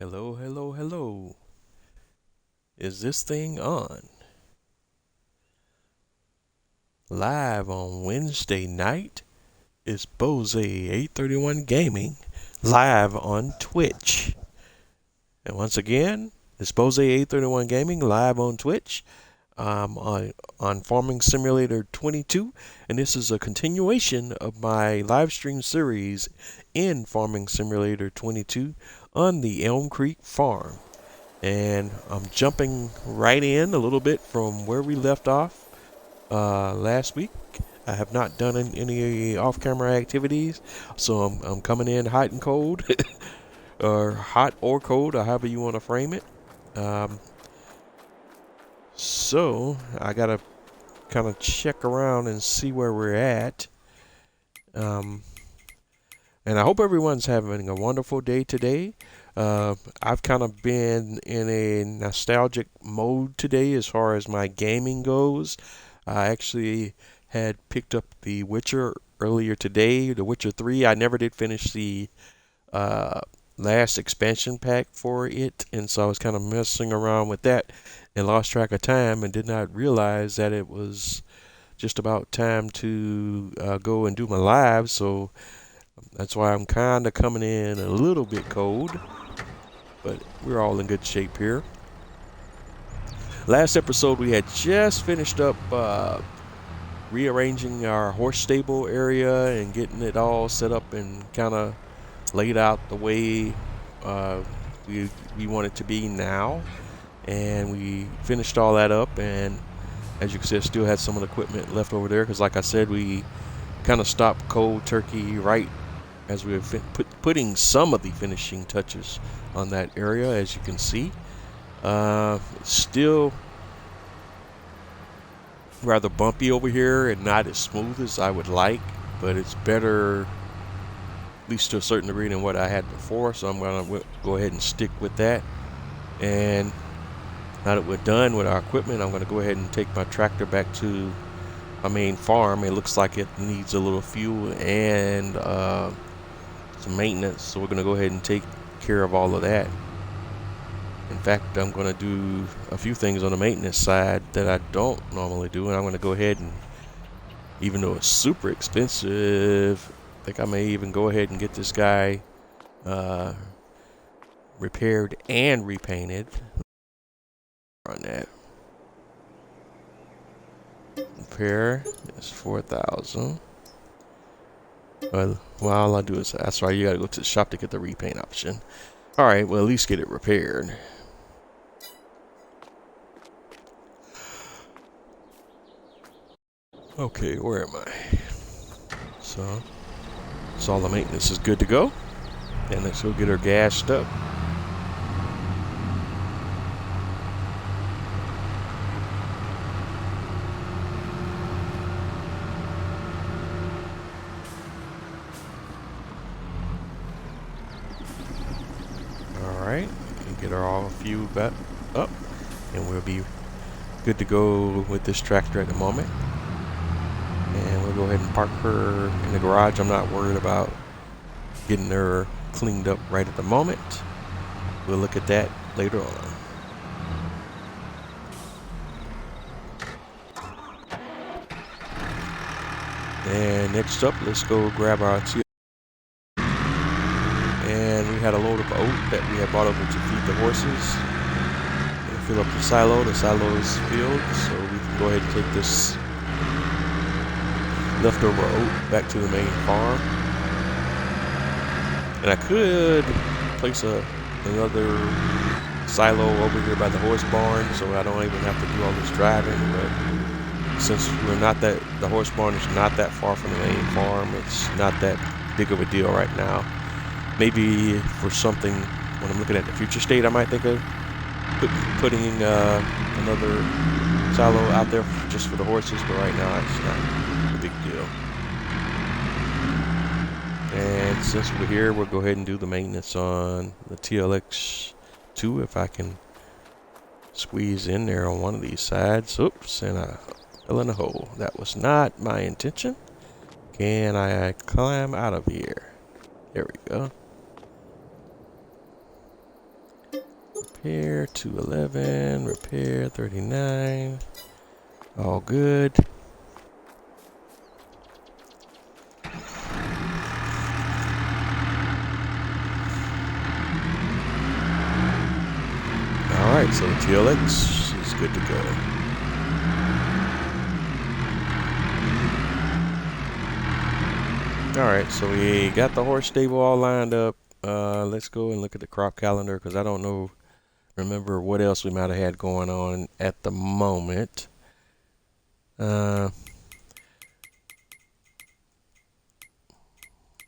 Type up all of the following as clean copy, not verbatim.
Hello, hello, hello. Is this thing on? Live on Wednesday night is Bose 831 Gaming live on Twitch. And once again, it's Bose 831 Gaming live on Twitch on Farming Simulator 22. And this is a continuation of my live stream series in Farming Simulator 22 on the ELM Creek farm. And I'm jumping right in a little bit from where we left off last week. I have not done any off-camera activities, so I'm coming in hot and cold, or hot or cold, or however you want to frame it. Um, so I gotta kind of check around and see where we're at. Um, and I hope everyone's having a wonderful day today. I've kind of been in a nostalgic mode today as far as my gaming goes. I actually had picked up The Witcher earlier today, The Witcher 3. I never did finish the uh, last expansion pack for it, and so I was kind of messing around with that and lost track of time and did not realize that it was just about time to go and do my live. So that's why I'm kind of coming in a little bit cold, but we're all in good shape here. Last episode we had just finished up rearranging our horse stable area and getting it all set up and kind of laid out the way uh, we want it to be now. And we finished all that up, and as you can see, I still had some of the equipment left over there because, like I said, we kind of stopped cold turkey right as we were putting some of the finishing touches on that area, as you can see. It's still rather bumpy over here and not as smooth as I would like, but it's better, at least to a certain degree, than what I had before, so I'm going to go ahead and stick with that. And now that we're done with our equipment, I'm going to go ahead and take my tractor back to my main farm. It looks like it needs a little fuel and some maintenance, so we're going to go ahead and take care of all of that. In fact, I'm going to do a few things on the maintenance side that I don't normally do, and I'm going to go ahead and, even though it's super expensive, I think I may even go ahead and get this guy repaired and repainted on that. Repair is 4,000. Well, all I do is, that's why you gotta go to the shop to get the repaint option. Alright, well, at least get it repaired. Okay, where am I? So all the maintenance is good to go. And let's go get her gassed up. Alright, get her all fueled back up, and we'll be good to go with this tractor at the moment. And we'll go ahead and park her in the garage. I'm not worried about getting her cleaned up right at the moment. We'll look at that later on. And next up, let's go grab our TL. And we had a load of oat that we had brought over to feed the horses. And fill up the silo. The silo is filled, so we can go ahead and take this leftover oat back to the main farm. And I could place another silo over here by the horse barn, so I don't even have to do all this driving. But since the horse barn is not that far from the main farm, it's not that big of a deal right now. Maybe for something, when I'm looking at the future state, I might think of putting another silo out there just for the horses, but right now it's not a big deal. And since we're here, we'll go ahead and do the maintenance on the TLX2 if I can squeeze in there on one of these sides. Oops, and I fell in a hole. That was not my intention. Can I climb out of here? There we go. Repair 211, repair 39. All good. Alright, so the TLX is good to go. Alright, so we got the horse stable all lined up. Let's go and look at the crop calendar because I don't remember what else we might have had going on at the moment. And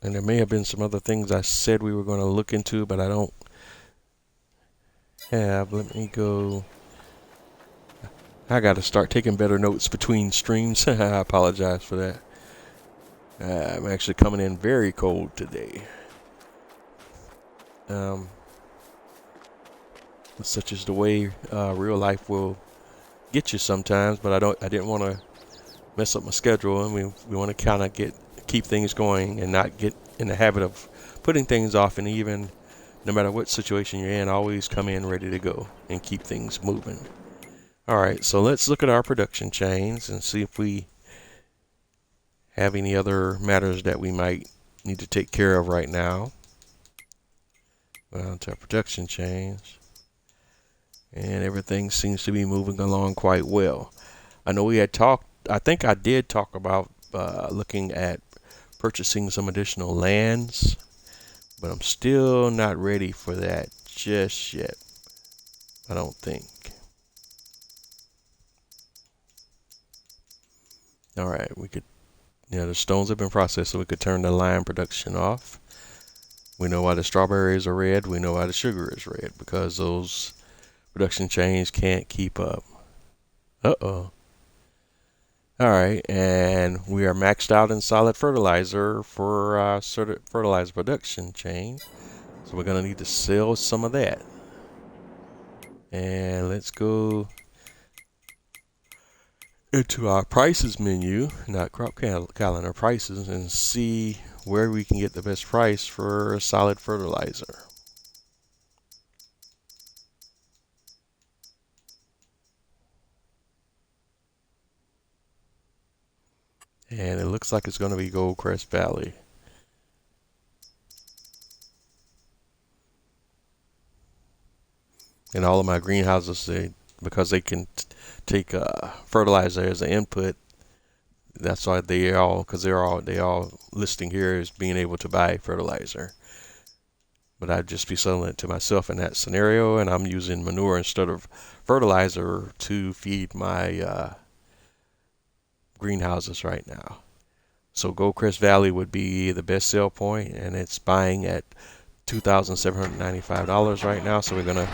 there may have been some other things I said we were going to look into, but I don't have. Let me go. I got to start taking better notes between streams. I apologize for that. I'm actually coming in very cold today. Such is the way real life will get you sometimes, but I didn't want to mess up my schedule, and we want to kind of keep things going and not get in the habit of putting things off. And even no matter what situation you're in, always come in ready to go and keep things moving. All right, so let's look at our production chains and see if we have any other matters that we might need to take care of right now. Well, to our production chains, and everything seems to be moving along quite well. I know we had talked, I think I did talk about looking at purchasing some additional lands, but I'm still not ready for that just yet, I don't think. All right, the stones have been processed, so we could turn the lime production off. We know why the strawberries are red. We know why the sugar is red, because those production chains can't keep up. Uh-oh. All right, and we are maxed out in solid fertilizer for our fertilizer production chain. So we're going to need to sell some of that. And let's go into our prices menu, not crop calendar, prices, and see where we can get the best price for solid fertilizer. And it looks like it's going to be Goldcrest Valley. And all of my greenhouses, because they can take fertilizer as an input, that's why they all listing here as being able to buy fertilizer. But I'd just be selling it to myself in that scenario, and I'm using manure instead of fertilizer to feed my greenhouses right now. So Goldcrest Valley would be the best sell point, and it's buying at $2,795 right now. So we're gonna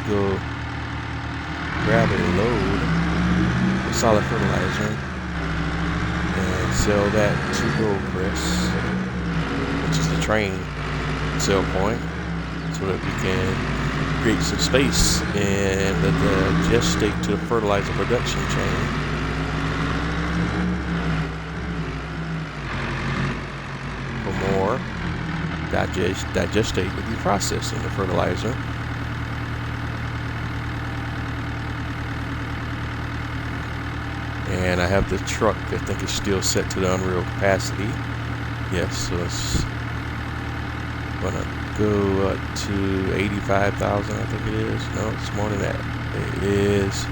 go grab a load of solid fertilizer and sell that to Goldcrest, which is the train sell point, so that we can create some space in the digestate to the fertilizer production chain. For more digestate to be processed in the fertilizer. And I have the truck, I think it's still set to the unreal capacity. Yes, so it's gonna go up to 85,000, I think it is. No, it's more than that. It is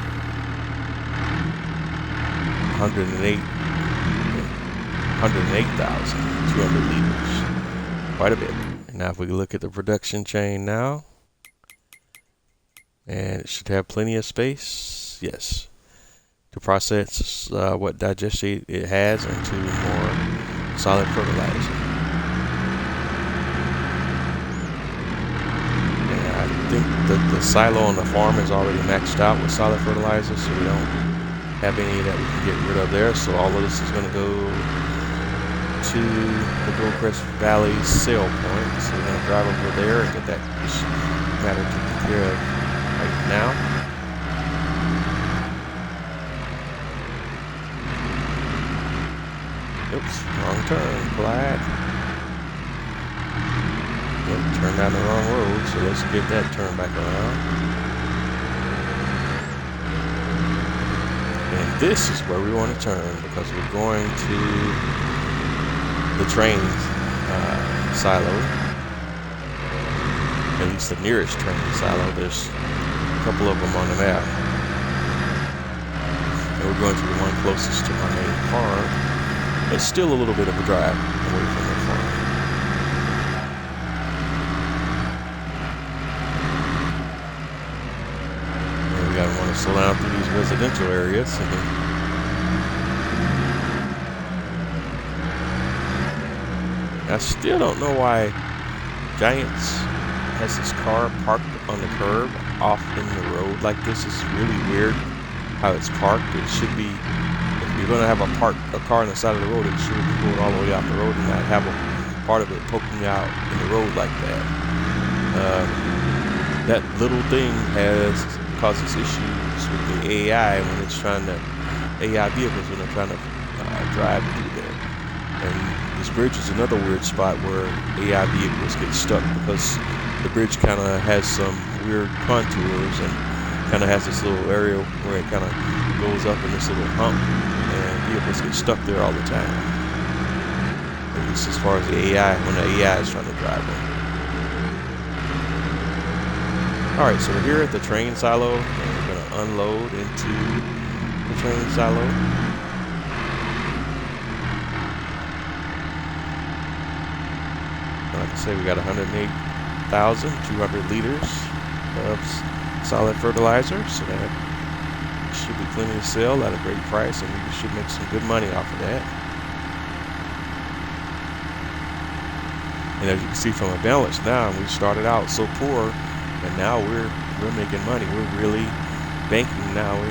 108,200 liters. Quite a bit. And now if we look at the production chain now, and it should have plenty of space, yes, to process what digestate it has into more solid fertilizer. And I think the silo on the farm is already maxed out with solid fertilizer, so we don't have any that we can get rid of there. So all of this is going to go to the Goldcrest Valley sale point. So we're going to drive over there and get that matter taken care of right now. Oops, wrong turn, Clyde. Yep, turned down the wrong road, so let's get that turned back around. And this is where we want to turn because we're going to the train silo. At least the nearest train silo. There's a couple of them on the map. And we're going to the one closest to my main farm. It's still a little bit of a drive away from the farm. And we gotta want to slow down through these residential areas. I still don't know why Giants has his car parked on the curb off in the road like this. Is really weird how it's parked. It should be, if you're going to have a car on the side of the road, it should be going all the way off the road and not have a part of it poking out in the road like that. That little thing causes issues with the AI when it's trying to, AI vehicles when they're trying to drive through there. And this bridge is another weird spot where AI vehicles get stuck because the bridge kind of has some weird contours and kind of has this little area where it kind of goes up in this little hump, and vehicles get stuck there all the time. At least as far as the AI, when the AI is trying to drive them. Alright, so we're here at the train silo, and we're going to unload into the train silo. Like I say, we got 108,200 liters of solid fertilizer, so that should be plenty to sell at a great price, and we should make some good money off of that. And as you can see from our balance now, we started out so poor, and now we're making money. We're really banking now. We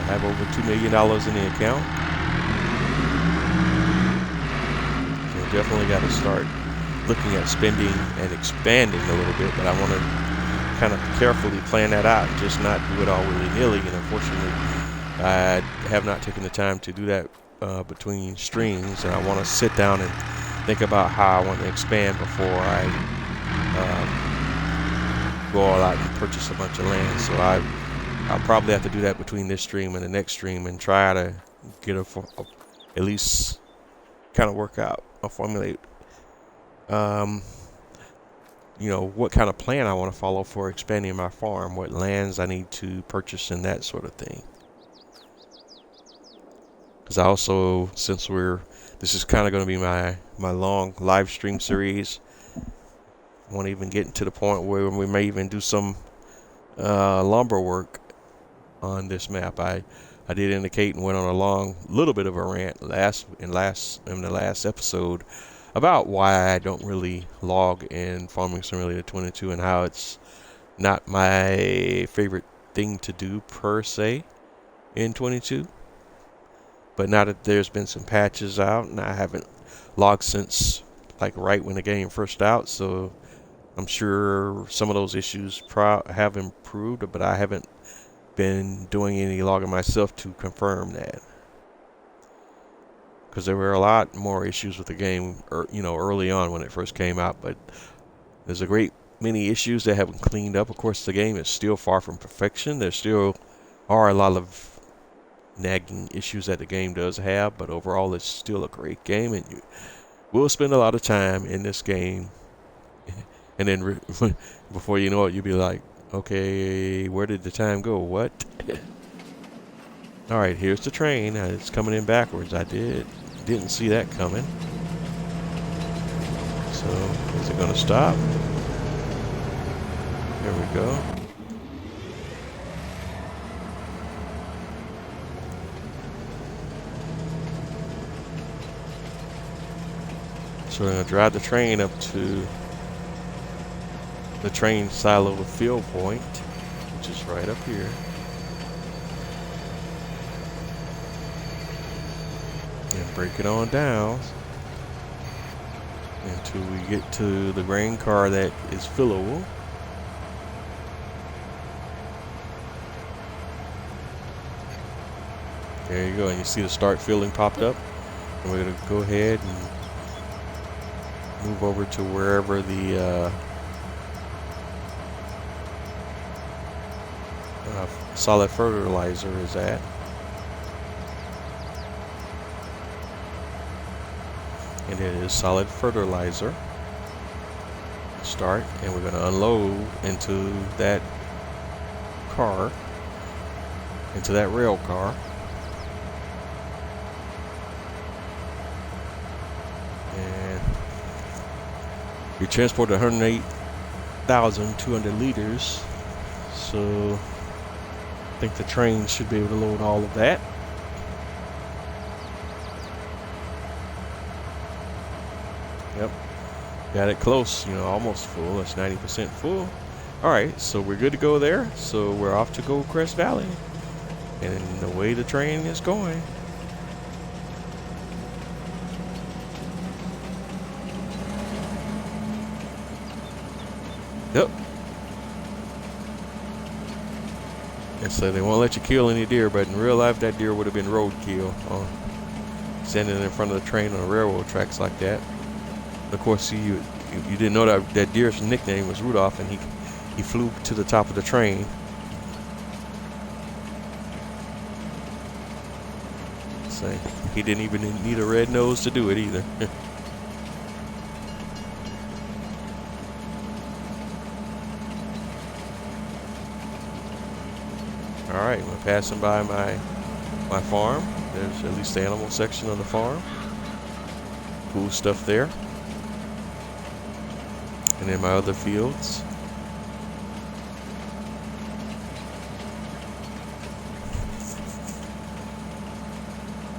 have over $2 million in the account. So we definitely got to start looking at spending and expanding a little bit, but I want to kind of carefully plan that out and just not do it all willy-nilly. And unfortunately, I have not taken the time to do that between streams, and I want to sit down and think about how I want to expand before I go all out and purchase a bunch of land. So I'll probably have to do that between this stream and the next stream and try to get at least kind of work out or formulate you know, what kind of plan I want to follow for expanding my farm, what lands I need to purchase and that sort of thing. Because I also, since this is kind of going to be my long live stream series, I want to even get to the point where we may even do some lumber work on this map. I did indicate and went on a little bit of a rant in the last episode about why I don't really log in Farming Simulator 22 and how it's not my favorite thing to do per se in 22. But now that there's been some patches out, and I haven't logged since like right when the game first out, so I'm sure some of those issues have improved, but I haven't been doing any logging myself to confirm that. Because there were a lot more issues with the game, you know, early on when it first came out, but there's a great many issues that haven't cleaned up. Of course, the game is still far from perfection. There still are a lot of nagging issues that the game does have, but overall, it's still a great game, and you will spend a lot of time in this game, and then before you know it, you'll be like, okay, where did the time go? What? All right, here's the train. It's coming in backwards. I didn't see that coming. So, is it going to stop? There we go. So we're going to drive the train up to the train silo field point, which is right up here. And break it on down until we get to the grain car that is fillable. There you go, and you see the start filling popped up. And we're going to go ahead and move over to wherever the solid fertilizer is at. And it is solid fertilizer. Start, and we're going to unload into that car, into that rail car. And we transported 108,200 liters, so I think the train should be able to load all of that. Yep, got it close, almost full. That's 90% full. All right, so we're good to go there. So we're off to Gold Crest Valley, and the way the train is going. Yep. And so they won't let you kill any deer, but in real life, that deer would have been roadkill. Standing in front of the train on the railroad tracks like that. Of course, you didn't know that deer's nickname was Rudolph, and he flew to the top of the train. So he didn't even need a red nose to do it either. All right, we're passing by my farm. There's at least the animal section of the farm. Cool stuff there. And then my other fields.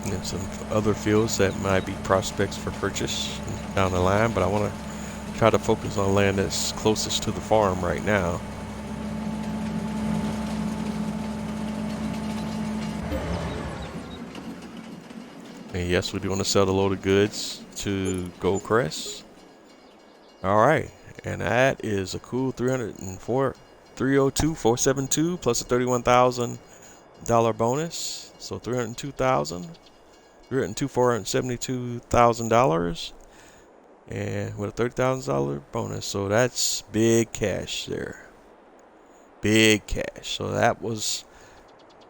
And then some other fields that might be prospects for purchase down the line, but I want to try to focus on land that's closest to the farm right now. And yes, we do want to sell the load of goods to Gold Crest. All right. And that is a cool 302,472 plus a $31,000 bonus. So $472,000 and with a $30,000 bonus. So that's big cash there. Big cash. So that was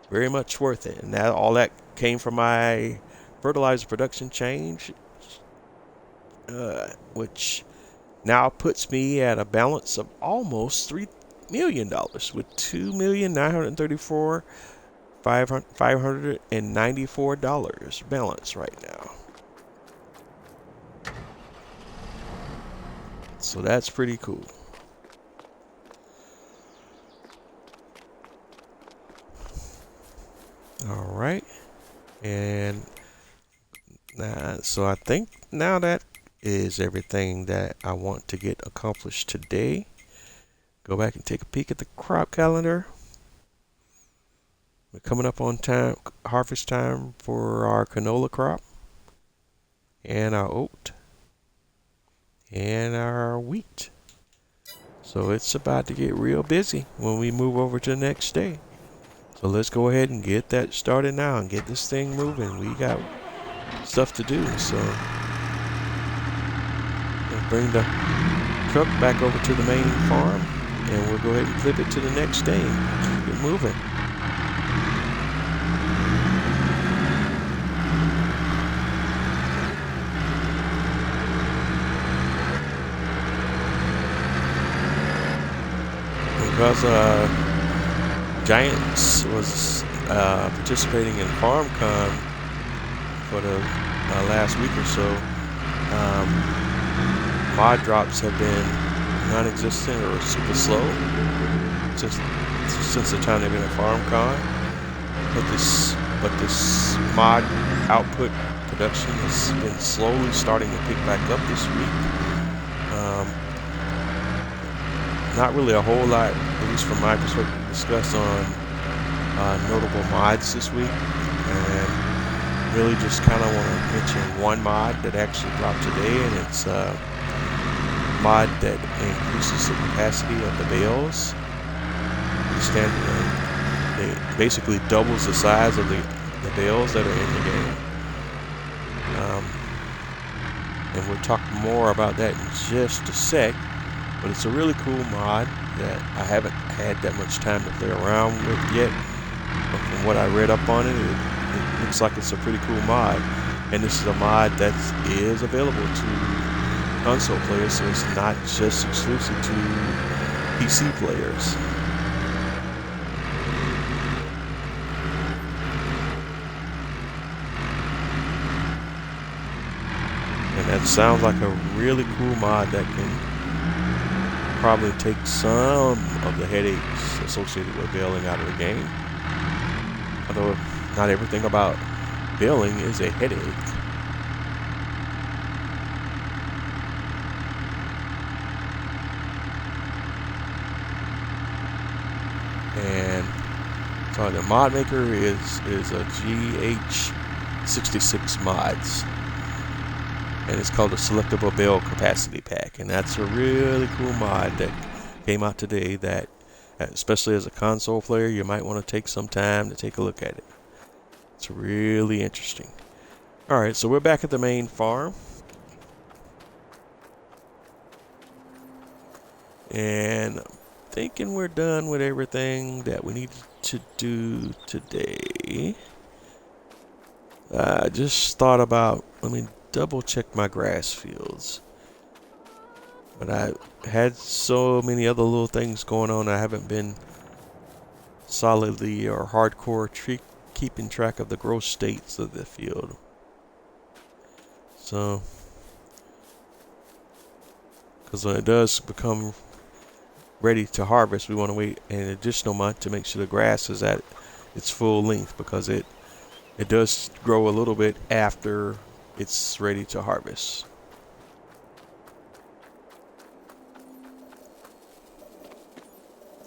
very much worth it. And all that came from my fertilizer production change, which now puts me at a balance of almost $3 million with $2,934,594 balance right now. So that's pretty cool. All right. And so I think now that is everything that I want to get accomplished today. Go back and take a peek at the crop calendar. We're coming up on time, harvest time for our canola crop and our oat and our wheat. So it's about to get real busy when we move over to the next day. So let's go ahead and get that started now and get this thing moving. We got stuff to do, so we'll bring the truck back over to the main farm, and we'll go ahead and flip it to the next day and keep it moving. Because Giants was participating in FarmCon for the last week or so, mod drops have been non-existent or super slow since the time they've been at FarmCon. But this mod output production has been slowly starting to pick back up this week. Not really a whole lot, at least from my perspective, to discuss on notable mods this week, and really just kind of want to mention one mod that actually dropped today, and it's a mod that increases the capacity of the bales. It basically doubles the size of the bales that are in the game. And we'll talk more about that in just a sec, but it's a really cool mod. that I haven't had that much time to play around with yet. But from what I read up on it, it looks like it's a pretty cool mod. And this is a mod that is available to console players, so it's not just exclusive to PC players. And that sounds like a really cool mod that can probably take some of the headaches associated with bailing out of the game. Although not everything about bailing is a headache. And so the mod maker is a GH66 mods. And it's called the Selectable Bail Capacity Pack. And that's a really cool mod that came out today that, especially as a console player, you might want to take some time to take a look at it. It's really interesting. Alright, so we're back at the main farm. And I'm thinking we're done with everything that we need to do today. I just thought about, let me double check my grass fields. But I had so many other little things going on, I haven't been solidly or hardcore keeping track of the growth states of the field. So, because when it does become ready to harvest, we want to wait an additional month to make sure the grass is at its full length, because it does grow a little bit after it's ready to harvest.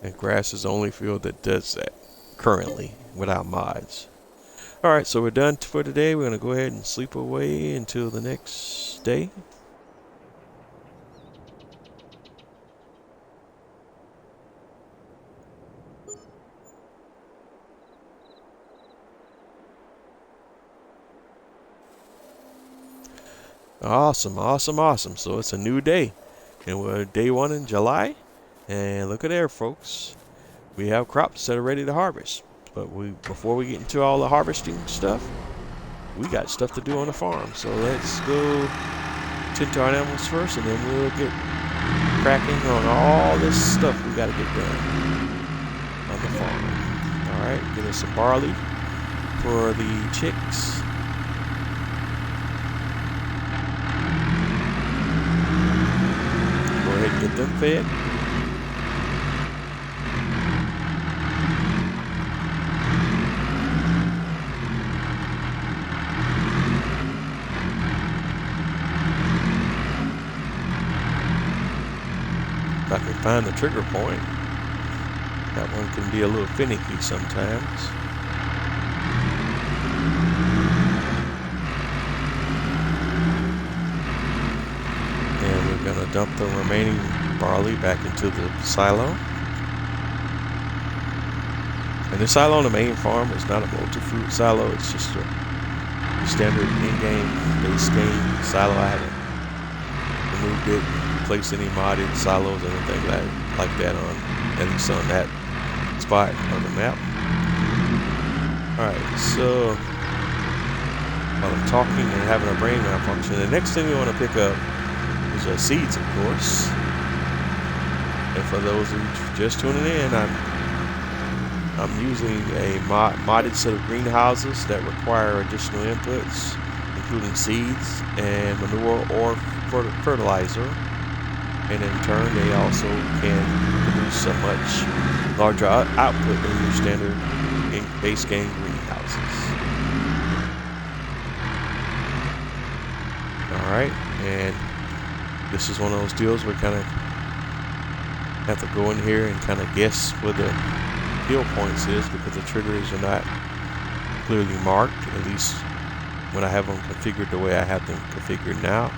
And grass is the only field that does that currently without mods. Alright, so we're done for today. We're going to go ahead and sleep away until the next day. Awesome, awesome, awesome. So it's a new day. And we're day 1 in July. And look at there, folks. We have crops that are ready to harvest. But before we get into all the harvesting stuff, we got stuff to do on the farm. So let's go tend to our animals first, and then we'll get cracking on all this stuff we got to get done on the farm. Alright, get us some barley for the chicks. Go ahead and get them fed. I can find the trigger point. That one can be a little finicky sometimes. And we're going to dump the remaining barley back into the silo. And the silo on the main farm is not a multi-fruit silo. It's just a standard in-game, base game silo. I haven't removed it, place any modded silos or anything like that on, at least on that spot on the map. Alright, so while I'm talking and having a brain malfunction, the next thing we want to pick up is our seeds, of course. And for those who are just tuning in, I'm using a modded set of greenhouses that require additional inputs, including seeds and manure or fertilizer. And in turn, they also can produce a much larger output than your standard base game greenhouses. Alright, and this is one of those deals where we kind of have to go in here and kind of guess where the kill points is, because the triggers are not clearly marked, at least when I have them configured the way I have them configured now.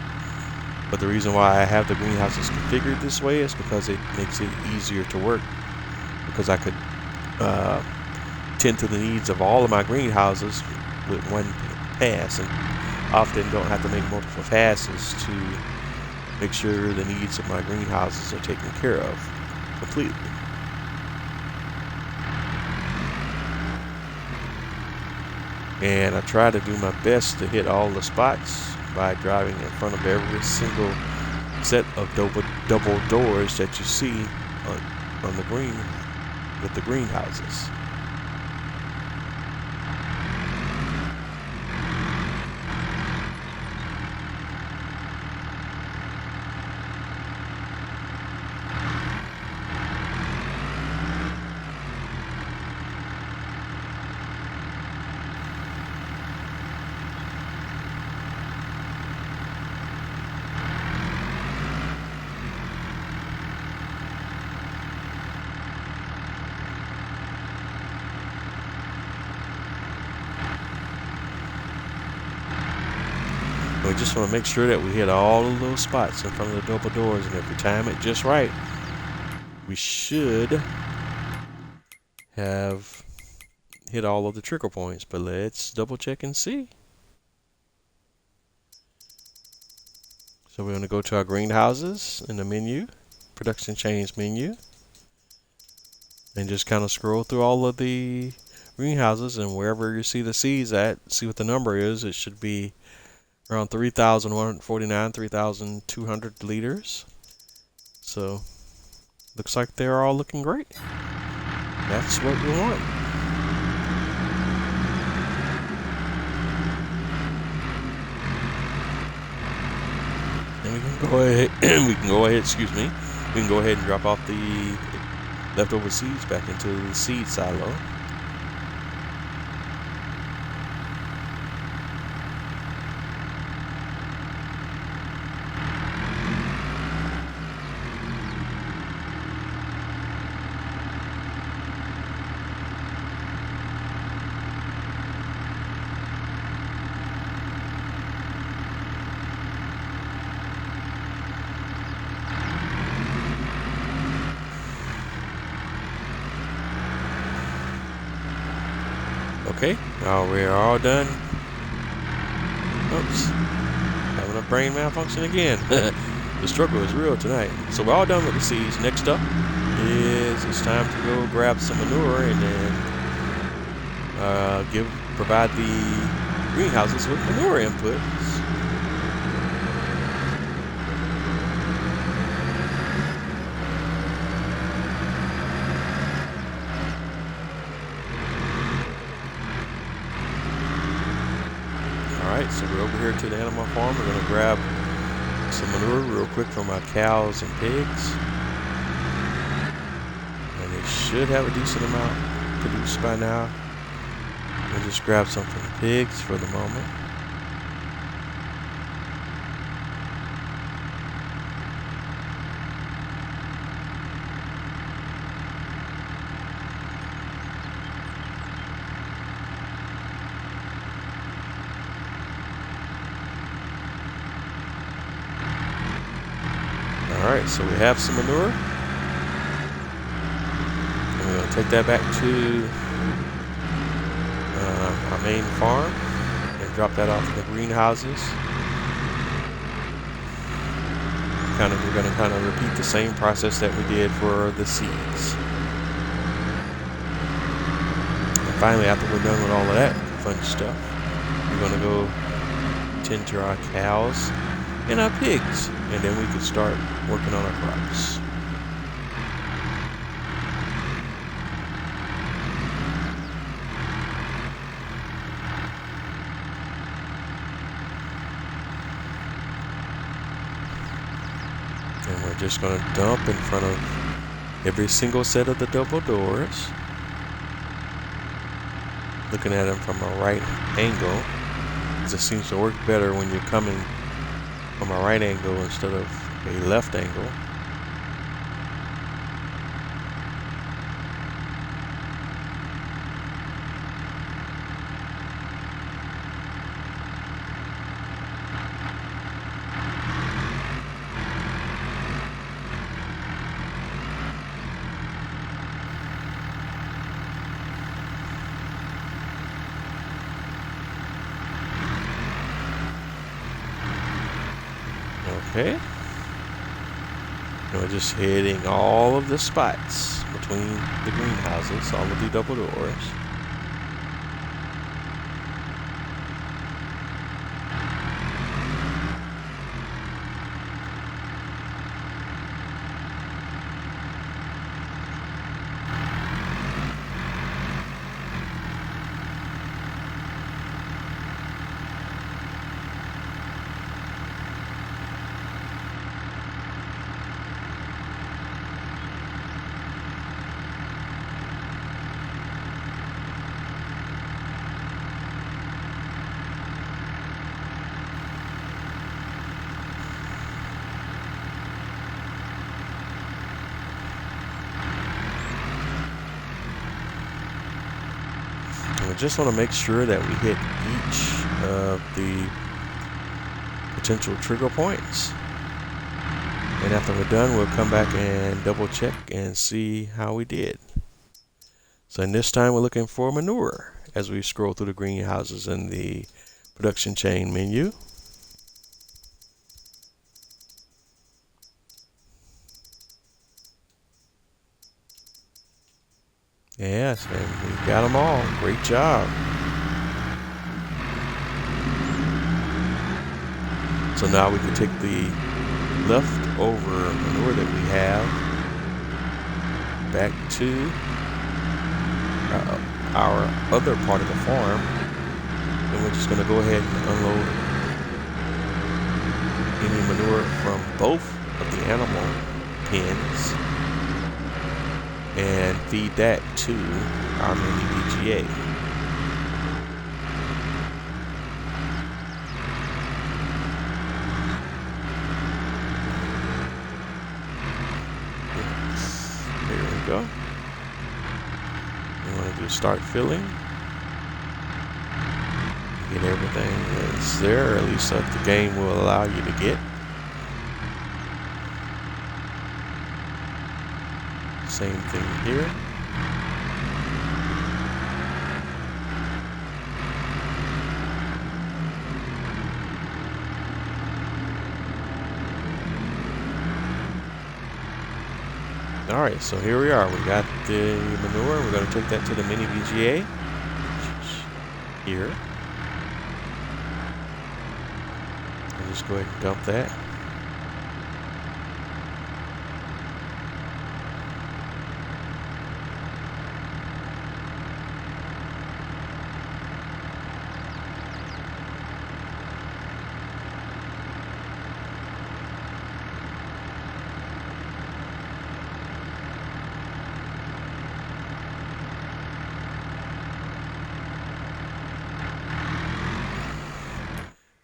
But the reason why I have the greenhouses configured this way is because it makes it easier to work, because I could tend to the needs of all of my greenhouses with one pass, and often don't have to make multiple passes to make sure the needs of my greenhouses are taken care of. completely. And I try to do my best to hit all the spots by driving in front of every single set of double doors that you see on the green with the greenhouses. We just want to make sure that we hit all of those spots in front of the double doors, and if we time it just right, we should have hit all of the trigger points. But let's double check and see. So we're going to go to our greenhouses in the menu, production chains menu, and just kind of scroll through all of the greenhouses, and wherever you see the seeds at, see what the number is. It should be around 3,149, 3,200 liters. So looks like they're all looking great. That's what we want. And we can go ahead we can go ahead and drop off the leftover seeds back into the seed silo. Okay, now we're all done. Oops, having a brain malfunction again. The struggle is real tonight. So we're all done with the seeds. Next up is it's time to go grab some manure and then provide the greenhouses with manure inputs. Alright, so we're over here to the animal farm. We're going to grab some manure real quick from our cows and pigs. And they should have a decent amount produced by now. We'll just grab some from the pigs for the moment. Alright, so we have some manure. And we're going to take that back to our main farm and drop that off in the greenhouses. We're going to kind of repeat the same process that we did for the seeds. And finally, after we're done with all of that fun stuff, we're going to go tend to our cows and our pigs, and then we can start working on our crops. And we're just going to dump in front of every single set of the double doors, looking at them from a right angle, because it seems to work better when you're coming from a right angle instead of a left angle. Okay. And we're just hitting all of the spots between the greenhouses, all of the double doors. We just want to make sure that we hit each of the potential trigger points. And after we're done, we'll come back and double check and see how we did. So in this time, we're looking for manure as we scroll through the greenhouses in the production chain menu. Yes, and we got them all. Great job. So now we can take the leftover manure that we have back to our other part of the farm. And we're just going to go ahead and unload any manure from both of the animal pens and feed that to our mini VGA. There we go. We want to do start filling. Get everything that's there, or at least that the game will allow you to get. Same thing here. Alright, so here we are. We got the manure. We're going to take that to the mini VGA. Here. I'll just go ahead and dump that.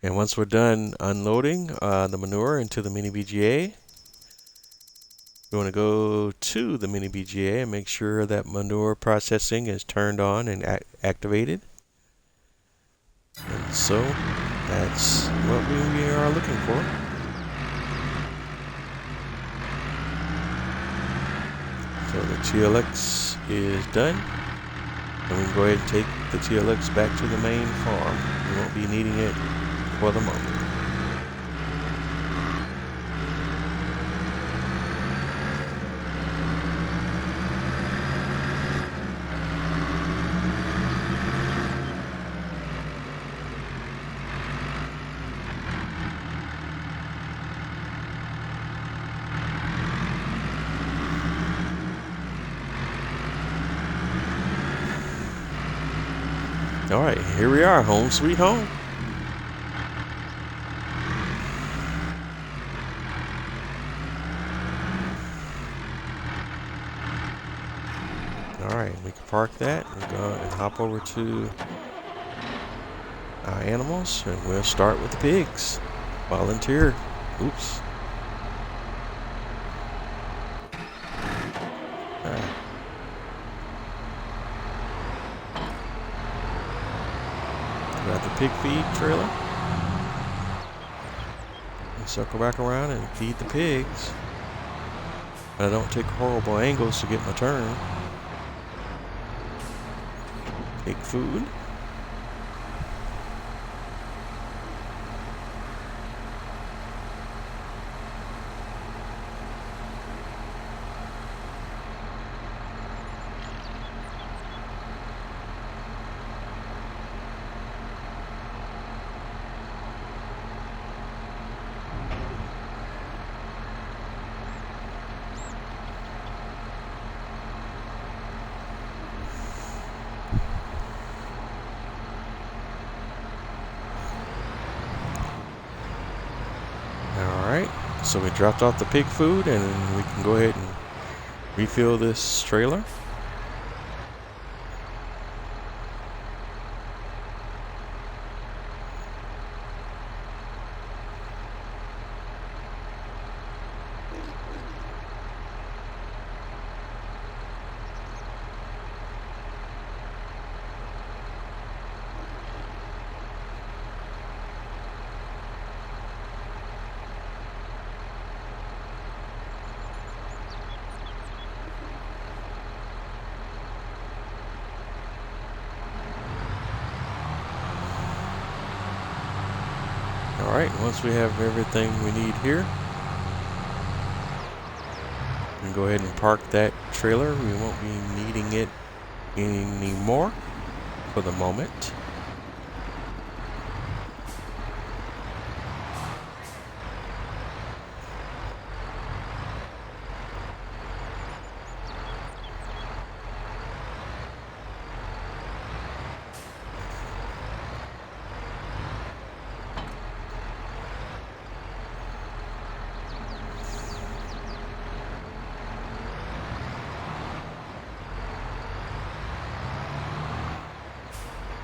And once we're done unloading the manure into the mini VGA, we want to go to the mini VGA and make sure that manure processing is turned on and activated. And so that's what we are looking for. So the TLX is done. And we can go ahead and take the TLX back to the main farm. We won't be needing it for the moment. All right, here we are, home sweet home. All right, we can park that and go and hop over to our animals, and we'll start with the pigs. Volunteer. Oops. All right. Got the pig feed trailer. And circle back around and feed the pigs. But I don't take horrible angles to get my turn. Take food. So we dropped off the pig food, and we can go ahead and refill this trailer. Alright, once we have everything we need here, we can go ahead and park that trailer. We won't be needing it anymore for the moment.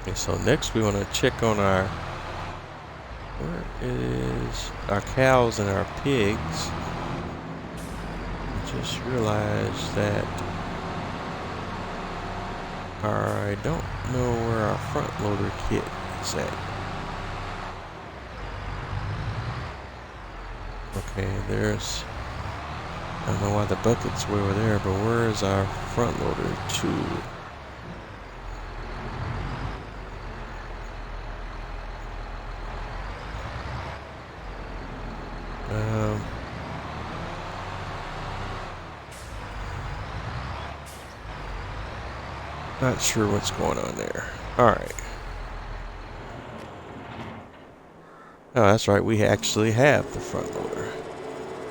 Okay, so next we want to check on where is our cows and our pigs. I just realized that I don't know where our front loader kit is at. Okay, I don't know why the buckets were over there, but where is our front loader tool? Not sure what's going on there. Alright. Oh, that's right. We actually have the front loader.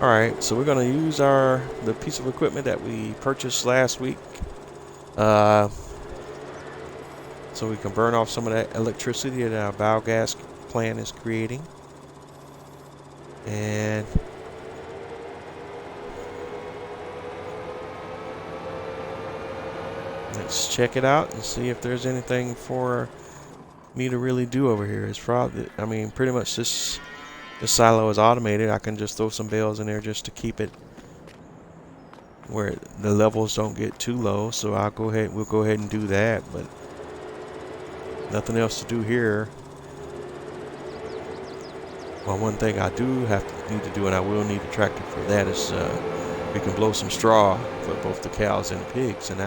Alright, so we're going to use the piece of equipment that we purchased last week. So we can burn off some of that electricity that our biogas plant is creating. And let's check it out and see if there's anything for me to really do over here. It's probably, I mean, pretty much this silo is automated. I can just throw some bales in there just to keep it where the levels don't get too low. So we'll go ahead and do that, but nothing else to do here. Well, one thing I do need to do, and I will need a tractor for that, is we can blow some straw for both the cows and the pigs, and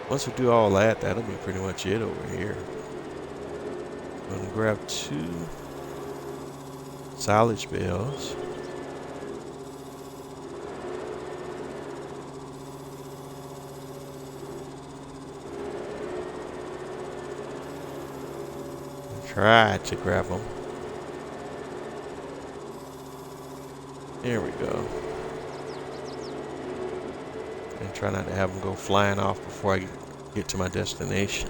once we do all that, that'll be pretty much it over here. I'm gonna grab 2 silage bales. Try to grab them. There we go. And try not to have them go flying off before I get to my destination.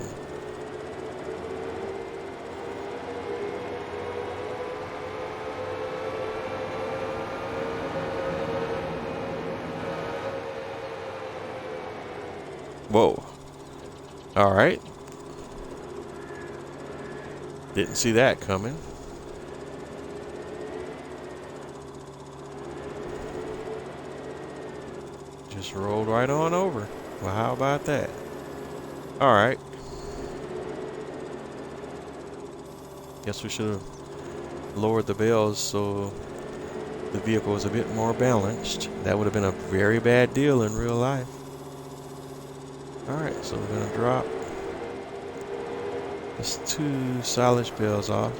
Whoa. Alright. Didn't see that coming. Just rolled right on over. Well, how about that? Alright. Guess we should have lowered the bales so the vehicle was a bit more balanced. That would have been a very bad deal in real life. Alright, so we're going to drop this 2 silage bales off.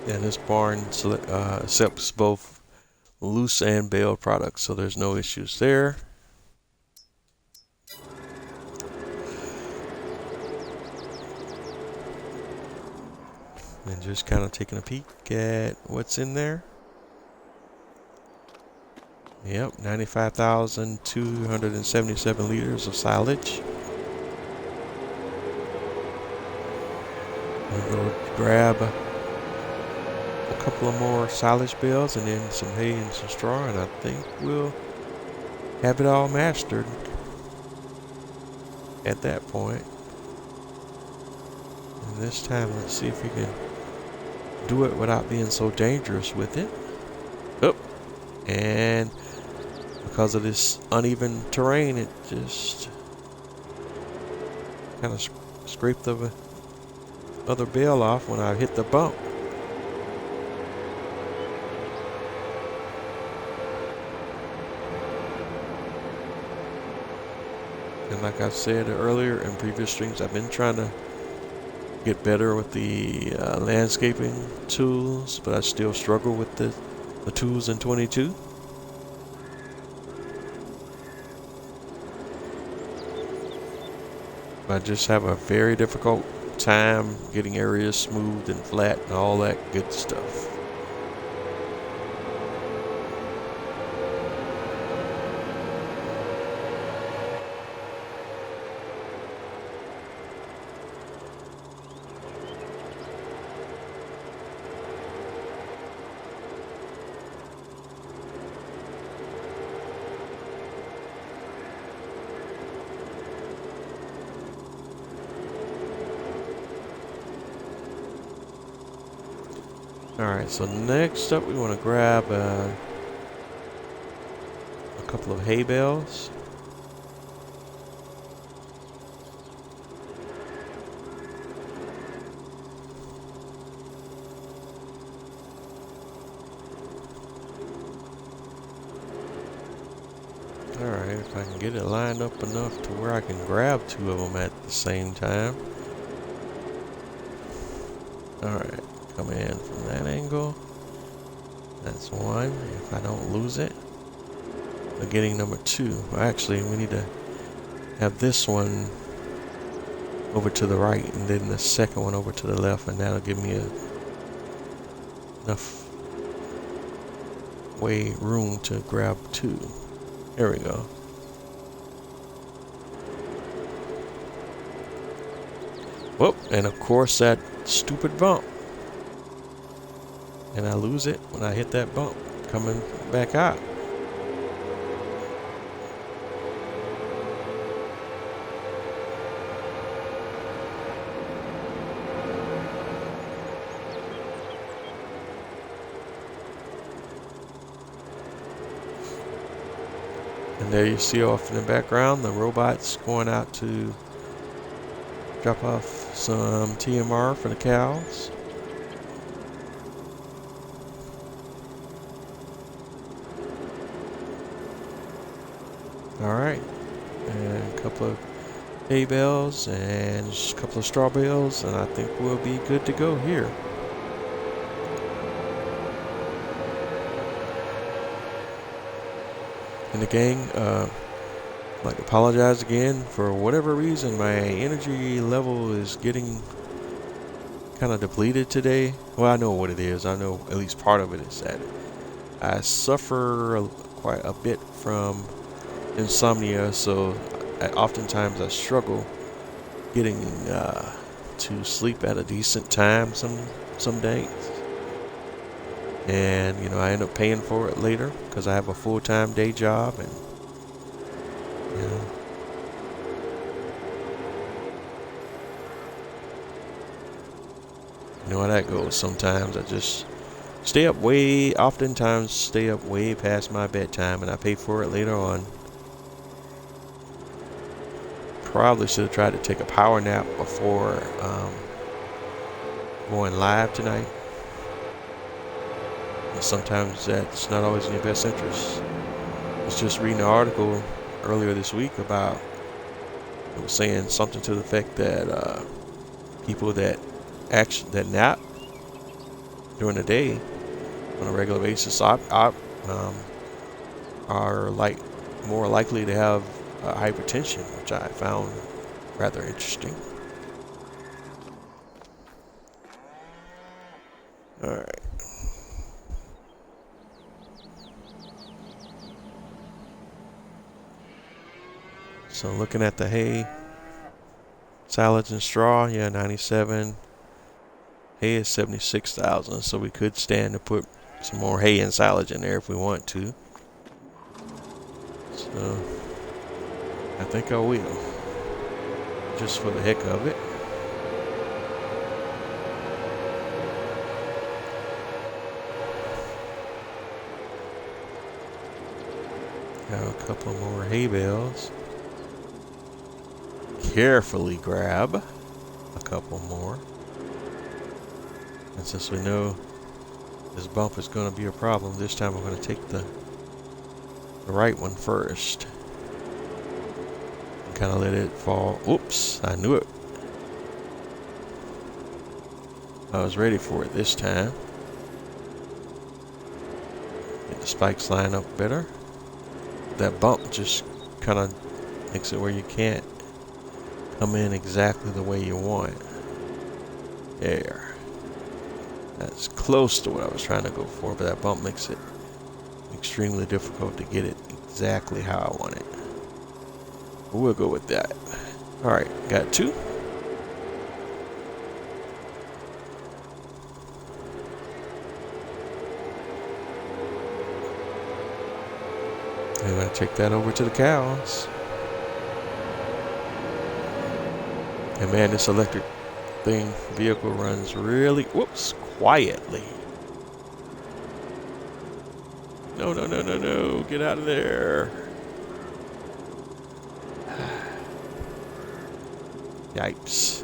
And this barn accepts both loose and bale products, so there's no issues there. And just kind of taking a peek at what's in there. Yep, 95,277 liters of silage. We'll go grab a couple of more silage bales and then some hay and some straw, and I think we'll have it all mastered at that point. And this time, let's see if we can do it without being so dangerous with it. Oh, and because of this uneven terrain, it just kind of scraped the other bale off when I hit the bump. And like I said earlier in previous streams, I've been trying to get better with the landscaping tools, but I still struggle with the tools in 22. I just have a very difficult time getting areas smooth and flat and all that good stuff. Alright, so next up we want to grab a couple of hay bales. Alright, if I can get it lined up enough to where I can grab two of them at the same time. Alright. Come in from that angle. That's one, if I don't lose it. We're getting number two. Well, actually, we need to have this one over to the right and then the second one over to the left, and that'll give me enough room to grab two. There we go. Whoop, and of course that stupid bump. And I lose it when I hit that bump coming back out. And there you see off in the background the robots going out to drop off some TMR for the cows. Alright, and a couple of hay bales and just a couple of straw bales, and I think we'll be good to go here. And the gang, I'd like to apologize again. For whatever reason, my energy level is getting kind of depleted today. Well, I know what it is. I know at least part of it is that I suffer quite a bit from insomnia, so oftentimes I struggle getting to sleep at a decent time some days, and you know, I end up paying for it later because I have a full-time day job, and you know how that goes. Sometimes I just oftentimes stay up way past my bedtime, and I pay for it later on. Probably should have tried to take a power nap before going live tonight. And sometimes that's not always in your best interest. I was just reading an article earlier this week about, it was saying something to the effect that people that nap during the day on a regular basis are like more likely to have hypertension, which I found rather interesting. Alright. So looking at the hay, silage and straw, yeah, 97. Hay is 76,000, so we could stand to put some more hay and silage in there if we want to. So I think I will, just for the heck of it. Have a couple more hay bales. Carefully grab a couple more. And since we know this bump is going to be a problem, this time I'm going to take the right one first. And kind of let it fall. Oops, I knew it. I was ready for it this time. Get the spikes line up better. That bump just kind of makes it where you can't come in exactly the way you want. There. That's close to what I was trying to go for, but that bump makes it extremely difficult to get it exactly how I want it. But we'll go with that. Alright, got two. I'm going to take that over to the cows. And man, this electric vehicle runs really, whoops, quietly. No, no, no, no, no, get out of there. Yipes.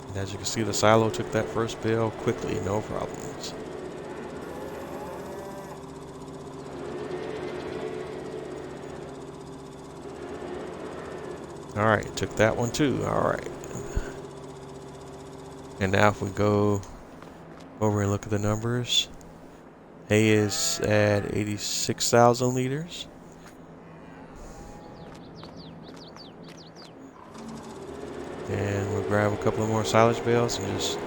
And as you can see, the silo took that first bale quickly, no problems. Alright, took that one too. Alright. And now if we go over and look at the numbers, hay is at 86,000 liters. And we'll grab a couple of more silage bales and just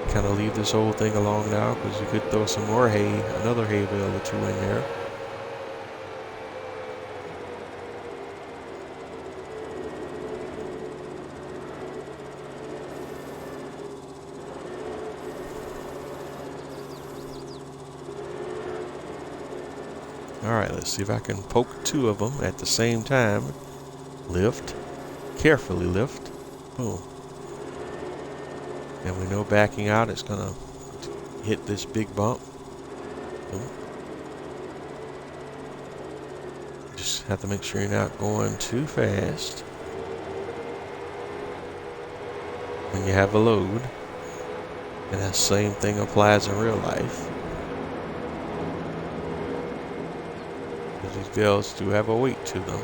kind of leave this whole thing along now, because you could throw some more hay, another hay bale or two in there. Alright, let's see if I can poke two of them at the same time. Lift. Carefully lift. Boom. And we know backing out it's going to hit this big bump. Boom. Just have to make sure you're not going too fast when you have a load. And that same thing applies in real life. These bales do have a weight to them.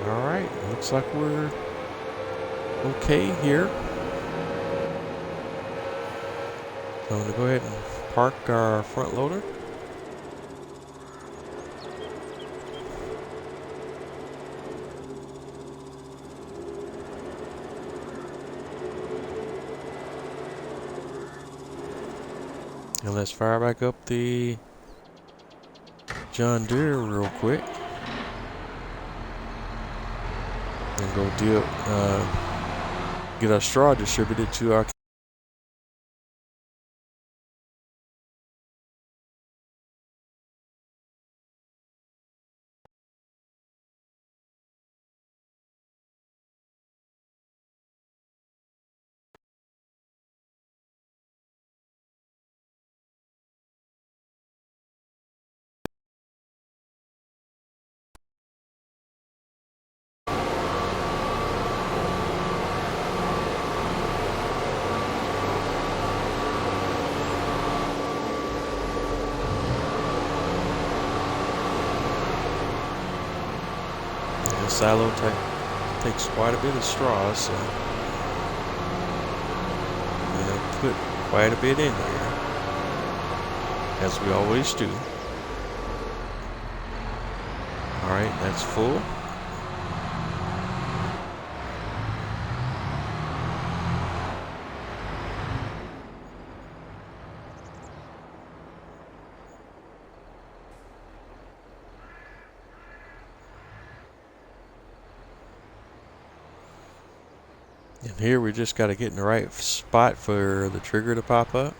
Alright, looks like we're okay here. So I'm going to go ahead and park our front loader. And let's fire back up the John Deere real quick. And go get our straw distributed to our silo takes quite a bit of straw, so I'm gonna put quite a bit in there, as we always do. Alright, that's full. And here we just got to get in the right spot for the trigger to pop up.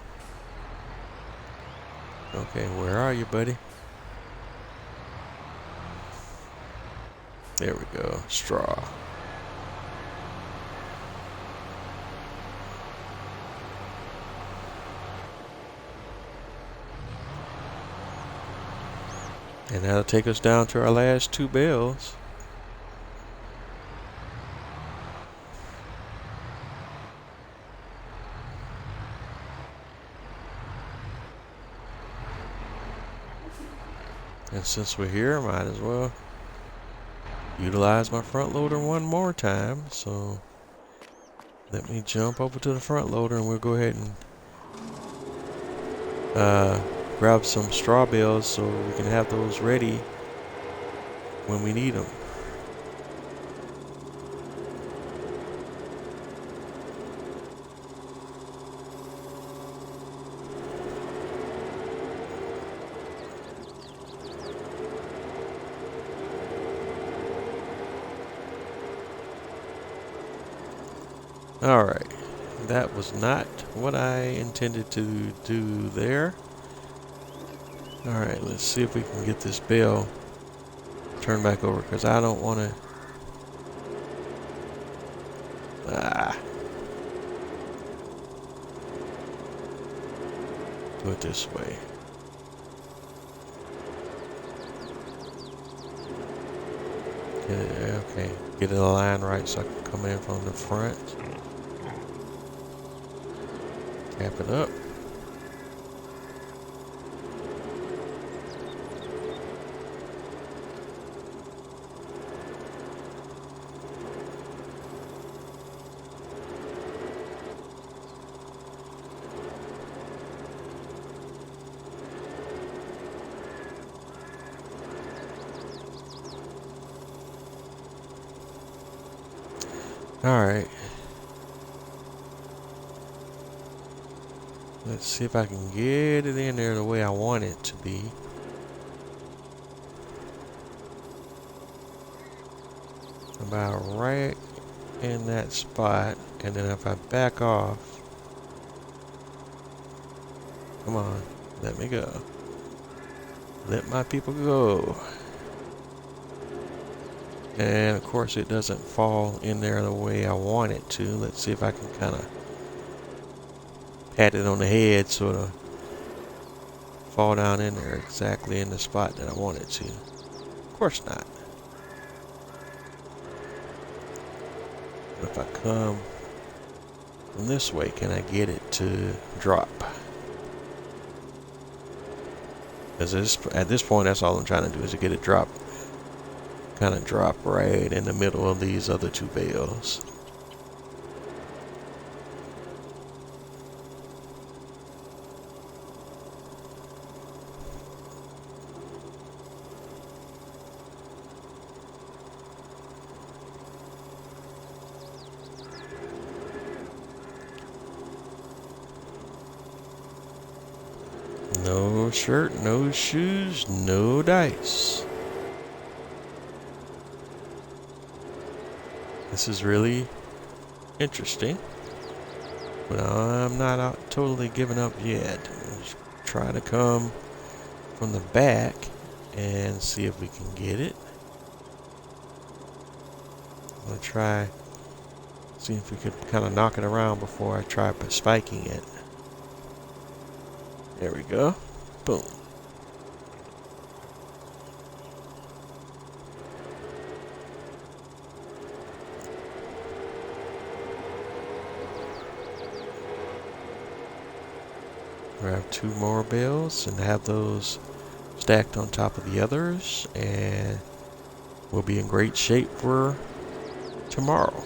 Okay, where are you, buddy? There we go, straw. And that'll take us down to our last 2 bales. And since we're here, I might as well utilize my front loader one more time. So let me jump over to the front loader and we'll go ahead and grab some straw bales so we can have those ready when we need them. Alright, that was not what I intended to do there. Alright, let's see if we can get this bale turned back over, because I don't want to... do it this way. Get it, okay, get it aligned right so I can come in from the front. Tap it up. Alright. Let's see if I can get it in there the way I want it to be. About right in that spot. And then if I back off. Come on. Let me go. Let my people go. And of course it doesn't fall in there the way I want it to. Let's see if I can kind of pat it on the head so it'll fall down in there exactly in the spot that I want it to. Of course not. But if I come from this way, can I get it to drop? Because at this point, that's all I'm trying to do is to get it drop. Kind of drop right in the middle of these other 2 bales. No shirt, no shoes, no dice. This is really interesting, but I'm not totally giving up yet. Let's try to come from the back and see if we can get it. I'm going to try, see if we could kind of knock it around before I try spiking it. There we go. Boom. Grab 2 more bales and have those stacked on top of the others, and we'll be in great shape for tomorrow.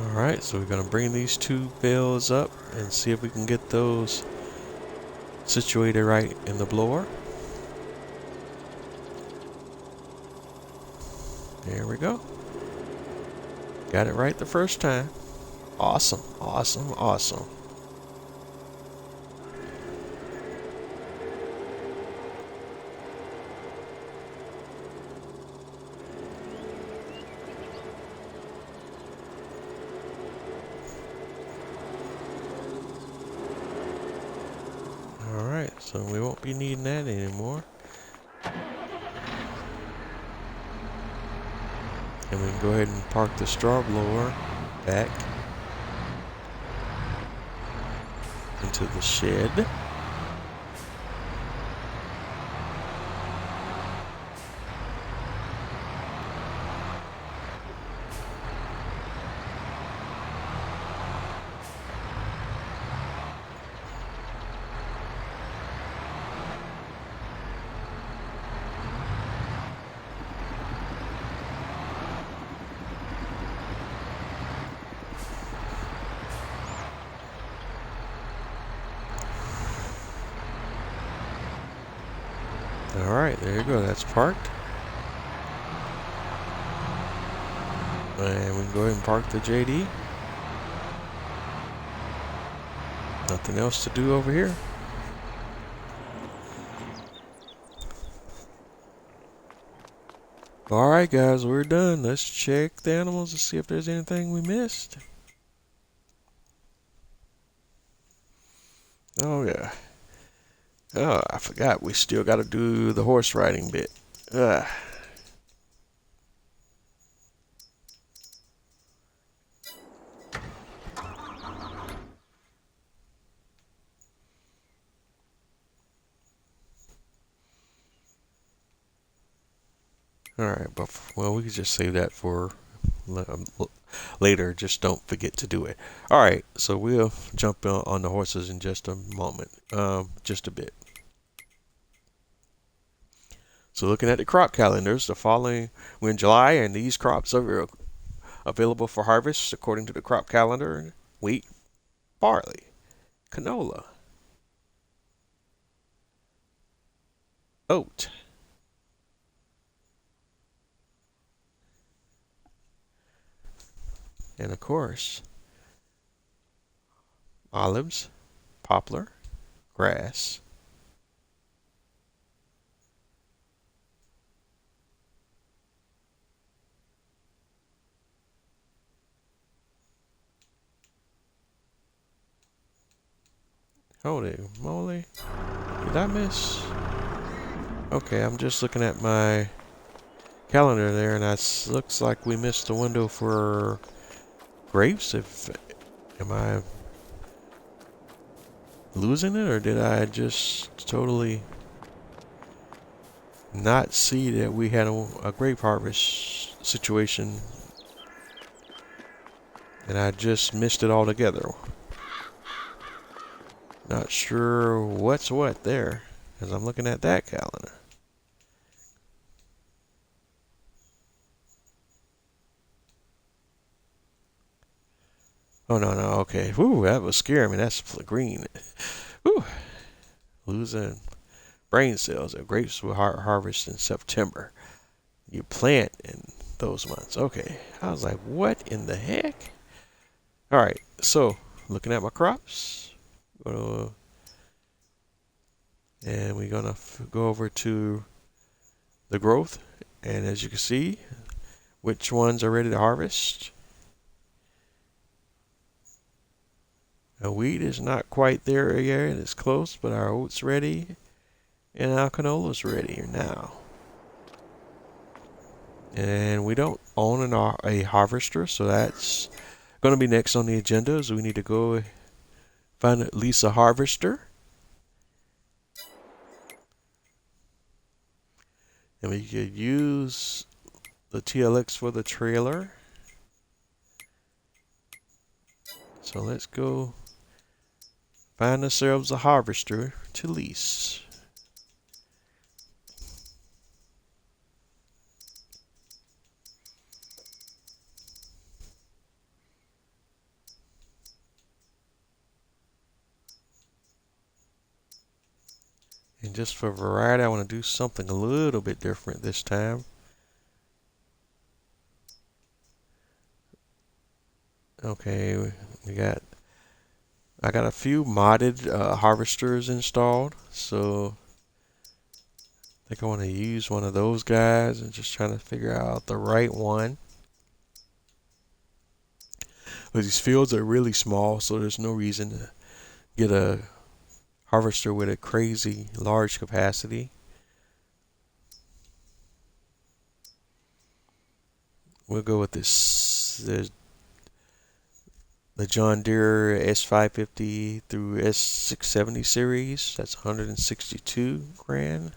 Alright, so we're going to bring these two bales up and see if we can get those situated right in the blower. There we go. Got it right the first time. Awesome, awesome, awesome. Alright, so we won't be needing that anymore. And we can go ahead and park the straw blower back into the shed. Alright, there you go, that's parked. And we can go ahead and park the JD. Nothing else to do over here. Alright guys, we're done. Let's check the animals to see if there's anything we missed. Oh yeah. Oh, I forgot. We still got to do the horse riding bit. Ugh. Alright, but well, we could just save that for later. Just don't forget to do it. Alright, so we'll jump on the horses in just a moment. Just a bit. So looking at the crop calendars, the following, we're in July, and these crops are available for harvest according to the crop calendar: wheat, barley, canola, oat, and of course, olives, poplar, grass, holy moly, did I miss? Okay, I'm just looking at my calendar there, and that looks like we missed the window for grapes. Am I losing it, or did I just totally not see that we had a grape harvest situation and I just missed it altogether? Not sure what's what there, as I'm looking at that calendar. Oh, no, okay. Whew, that was scaring me. That's green. Whew. Losing brain cells. Grapes will harvest in September. You plant in those months. Okay. I was like, what in the heck? Alright, so looking at my crops. And we're going to go over to the growth. And as you can see, which ones are ready to harvest. Now, wheat is not quite there yet. It's close, but our oat's ready. And our canola's ready now. And we don't own a harvester, so that's going to be next on the agenda. So we need to go find lease a harvester. And we could use the TLX for the trailer. So let's go find ourselves a harvester to lease. And just for variety, I want to do something a little bit different this time. Okay, I got a few modded harvesters installed, so I think I want to use one of those guys and just trying to figure out the right one. But these fields are really small, so there's no reason to get a harvester with a crazy large capacity. We'll go with the John Deere S550 through S670 series. That's 162 grand.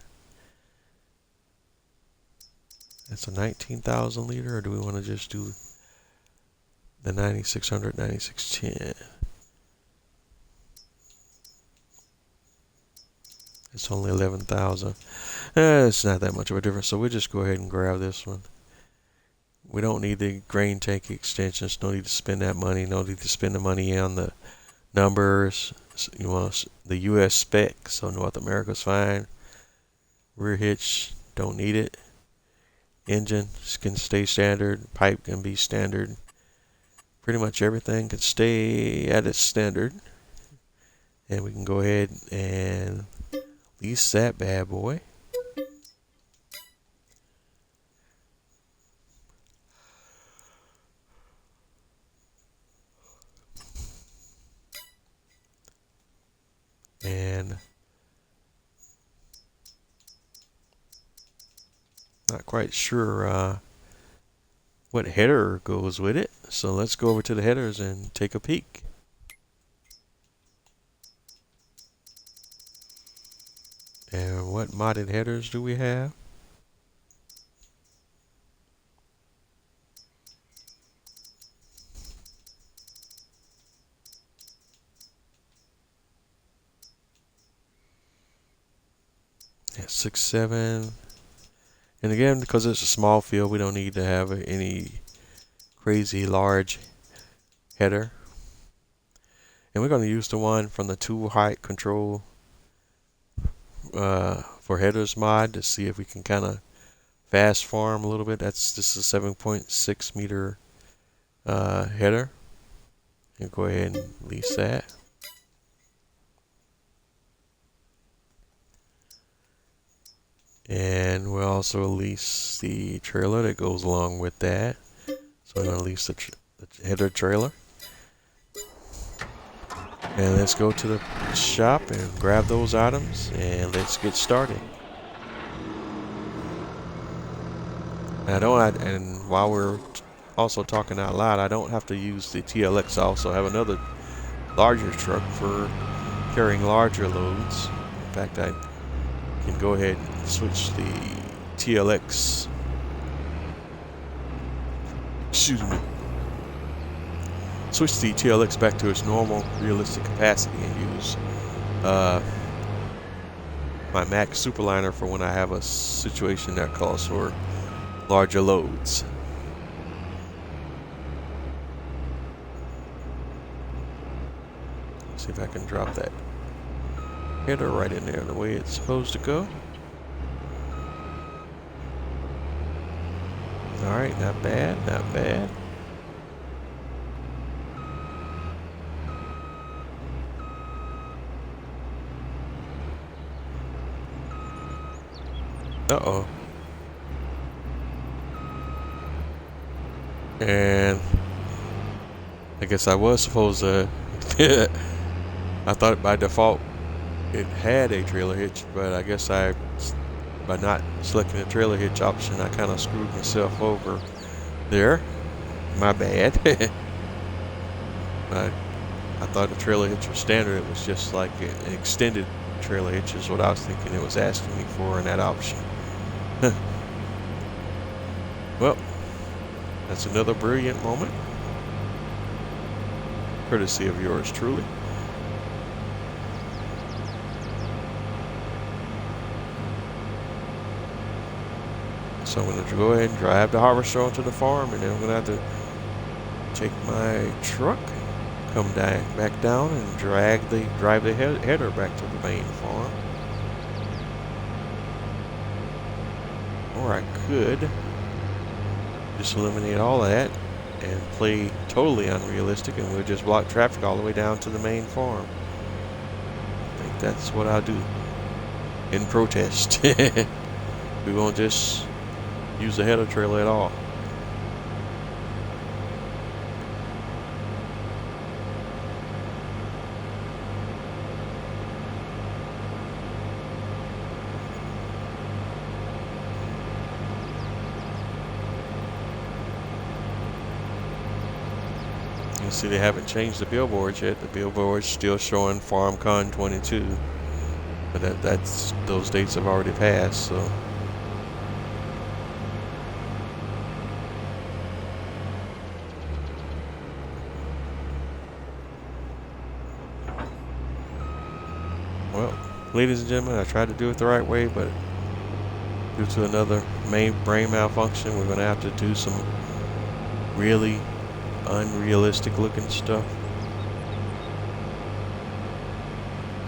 That's a 19,000 liter, or do we want to just do the 9600, 9610? It's only 11,000. It's not that much of a difference, so we'll just go ahead and grab this one. We don't need the grain tank extensions. No need to spend that money. No need to spend the money on the numbers. You want the U.S. spec, so North America's fine. Rear hitch, don't need it. Engine can stay standard. Pipe can be standard. Pretty much everything can stay at its standard. And we can go ahead and lease that bad boy. And not quite sure what header goes with it. So let's go over to the headers and take a peek. And what modded headers do we have? Yeah, 6.7. And again, because it's a small field, we don't need to have any crazy large header. And we're going to use the one from the tool height control for headers mod to see if we can kind of fast farm a little bit. This is a 7.6 meter header. And go ahead and lease that. And we'll also lease the trailer that goes along with that. So we're going to lease the header trailer. And let's go to the shop and grab those items and let's get started. And while we're also talking out loud, I don't have to use the TLX. I also have another larger truck for carrying larger loads. In fact, I can go ahead and switch the TLX. Excuse me. Switch the TLX back to its normal realistic capacity and use my Max Superliner for when I have a situation that calls for larger loads. Let's see if I can drop that header right in there the way it's supposed to go. Alright, not bad, not bad. Uh-oh. And I guess I was supposed to I thought by default it had a trailer hitch, but I guess I by not selecting the trailer hitch option, I kind of screwed myself over there. My bad. I thought the trailer hitch was standard. It was just like an extended trailer hitch is what I was thinking it was asking me for in that option. Well, that's another brilliant moment, courtesy of yours truly. So I'm going to go ahead and drive the harvester onto the farm, and then I'm going to have to take my truck, come back down and drive the header back to the main farm. Or I could just eliminate all that and play totally unrealistic, and we'll just block traffic all the way down to the main farm. I think that's what I'll do in protest. We won't just use the header trailer at all. You see, they haven't changed the billboards yet. The billboard's still showing FarmCon 22, but those dates have already passed. So. Well, ladies and gentlemen, I tried to do it the right way, but due to another main brain malfunction, we're going to have to do some really unrealistic looking stuff.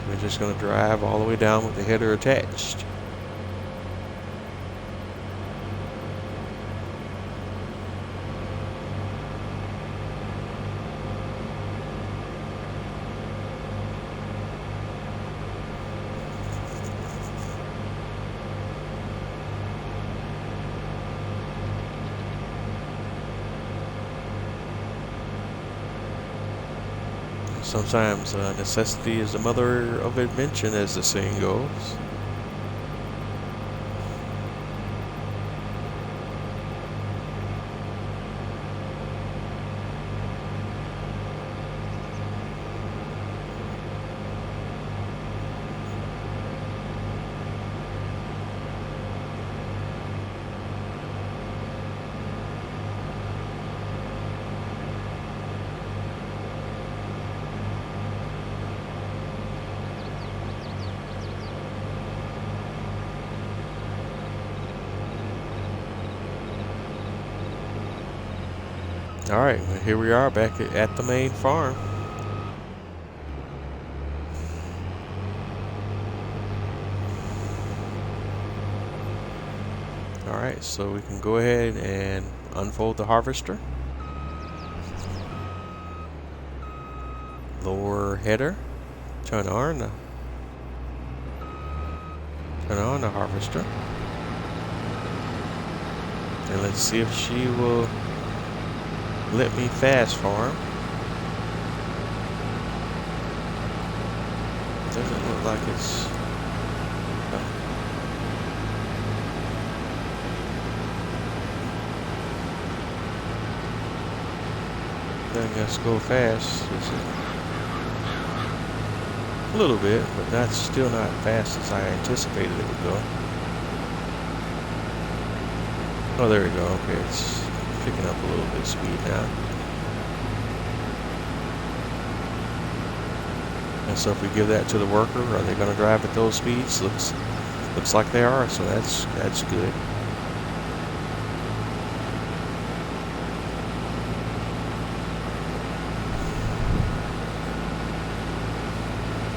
We're just going to drive all the way down with the header attached. Sometimes necessity is the mother of invention, as the saying goes. Alright, well, here we are back at the main farm. Alright, so we can go ahead and unfold the harvester. Lower header. Turn on the harvester. And let's see if she will let me fast farm. Doesn't look like it's. Letting us go fast. A little bit, but that's still not fast as I anticipated it would go. Oh, there we go. Okay, it's picking up a little bit of speed now. And so if we give that to the worker, are they going to drive at those speeds? Looks like they are, so that's good.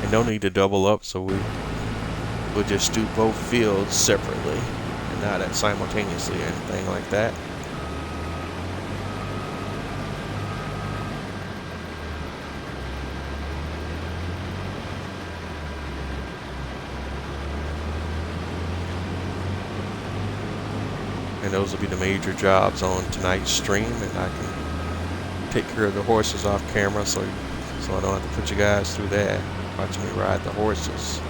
And no need to double up, so we'll just do both fields separately and not simultaneously or anything like that. And those will be the major jobs on tonight's stream, and I can take care of the horses off camera, so I don't have to put you guys through that, watching me ride the horses.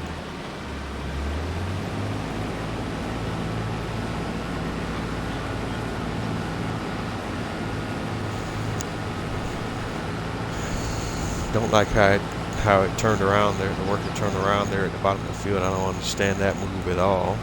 Don't like how it turned around there. The worker turned around there at the bottom of the field. I don't understand that move at all.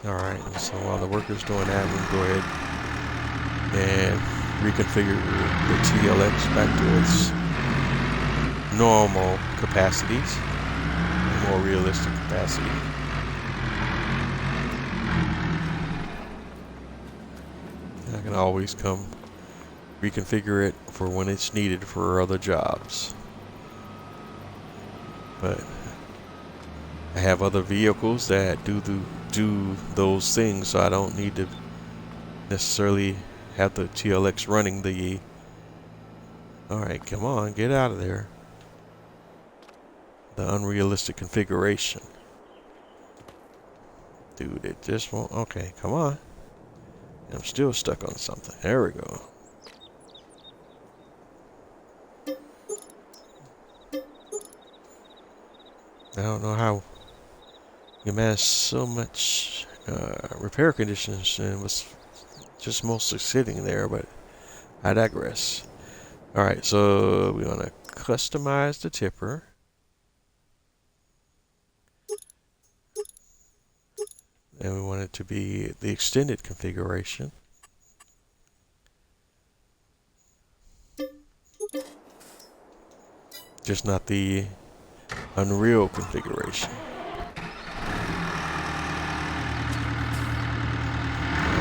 Alright, so while the worker's doing that, we can go ahead and reconfigure the TLX back to its normal capacities, more realistic capacity. I can always come reconfigure it for when it's needed for other jobs. But I have other vehicles that do those things, so I don't need to necessarily have the TLX running the... Alright, come on, get out of there. The unrealistic configuration. Dude, it just won't... Okay, come on. I'm still stuck on something. There we go. I don't know how you managed so much repair conditions and was just mostly sitting there, but I digress. Alright, so we want to customize the tipper. And we want it to be the extended configuration. Just not the Unreal configuration.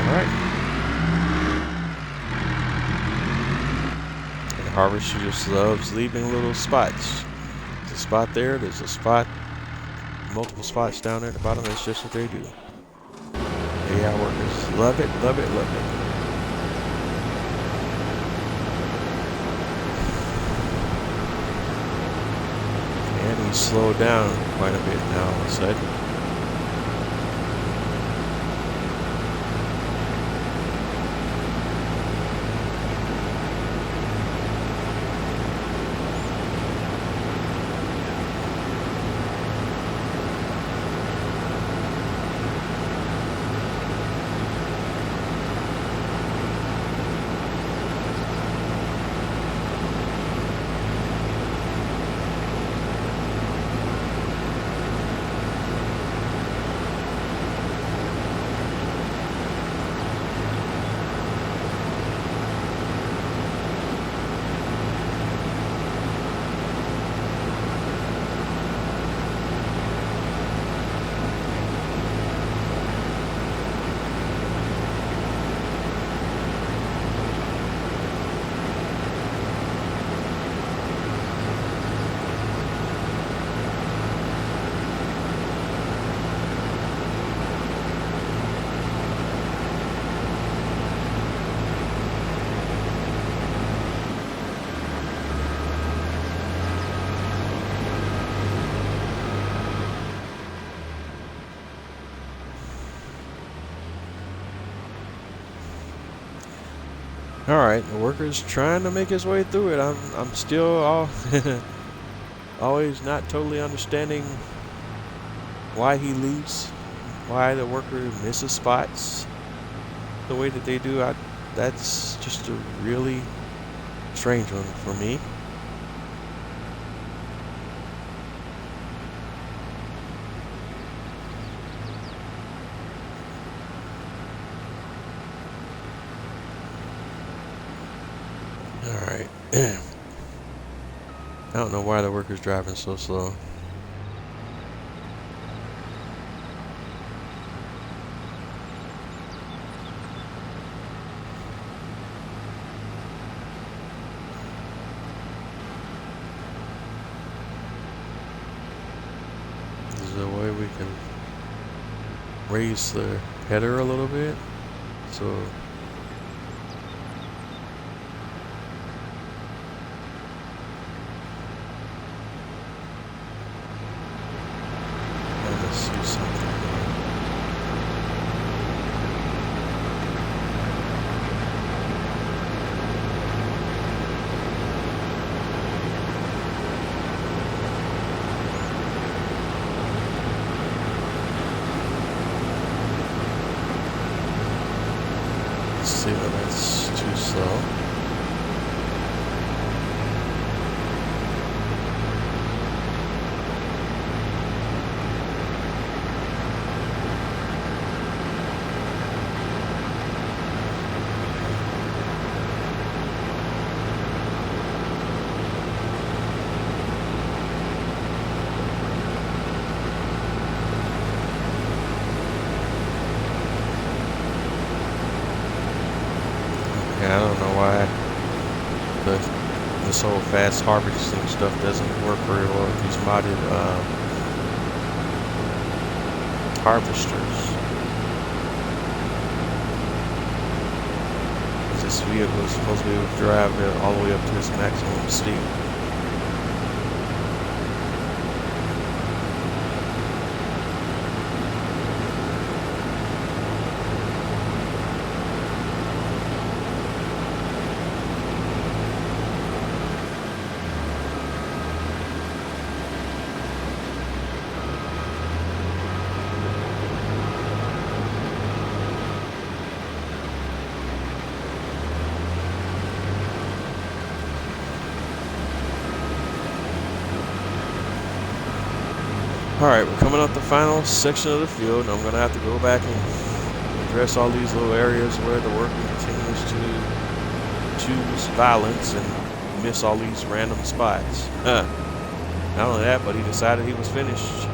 Alright. And Harvester just loves leaving little spots. There's a spot there, there's a spot, multiple spots down there at the bottom. That's just what they do. AI workers love it, love it, love it. And he slowed down quite a bit now all of a sudden. All right, the worker's trying to make his way through it. I'm still always not totally understanding why he leaves, why the worker misses spots the way that they do. That's just a really strange one for me. Alright. I don't know why the worker's driving so slow. Is there a way we can raise the header a little bit? So No, that's too slow. I don't know why this whole fast harvesting stuff doesn't work very well with these modded harvesters. This vehicle is supposed to be able to drive it all the way up to its maximum speed. Alright, we're coming up the final section of the field, and I'm going to have to go back and address all these little areas where the worker continues to choose violence and miss all these random spots. Not only that, but he decided he was finished.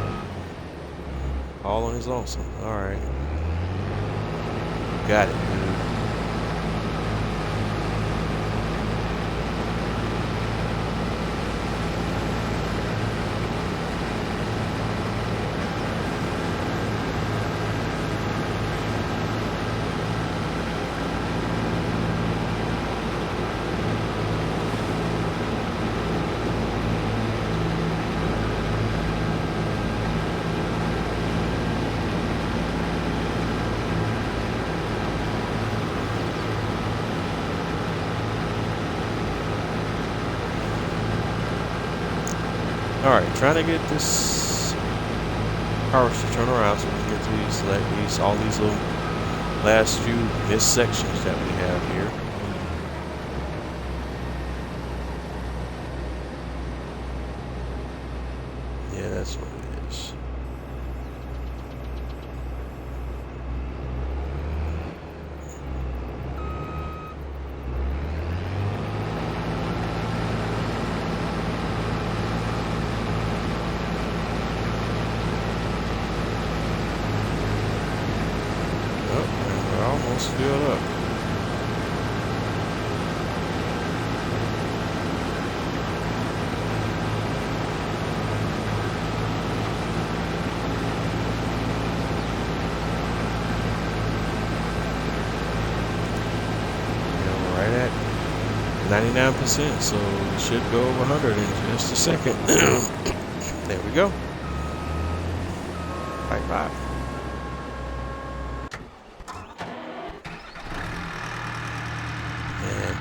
All on his lonesome. Alright. Got it, dude. Alright, trying to get this harvester to turn around so we can get to all these little last few missed sections that we have here. Yeah, that's what it is. Almost filled up. We're right at 99%, so it should go over 100 in just a second. There we go. Bye.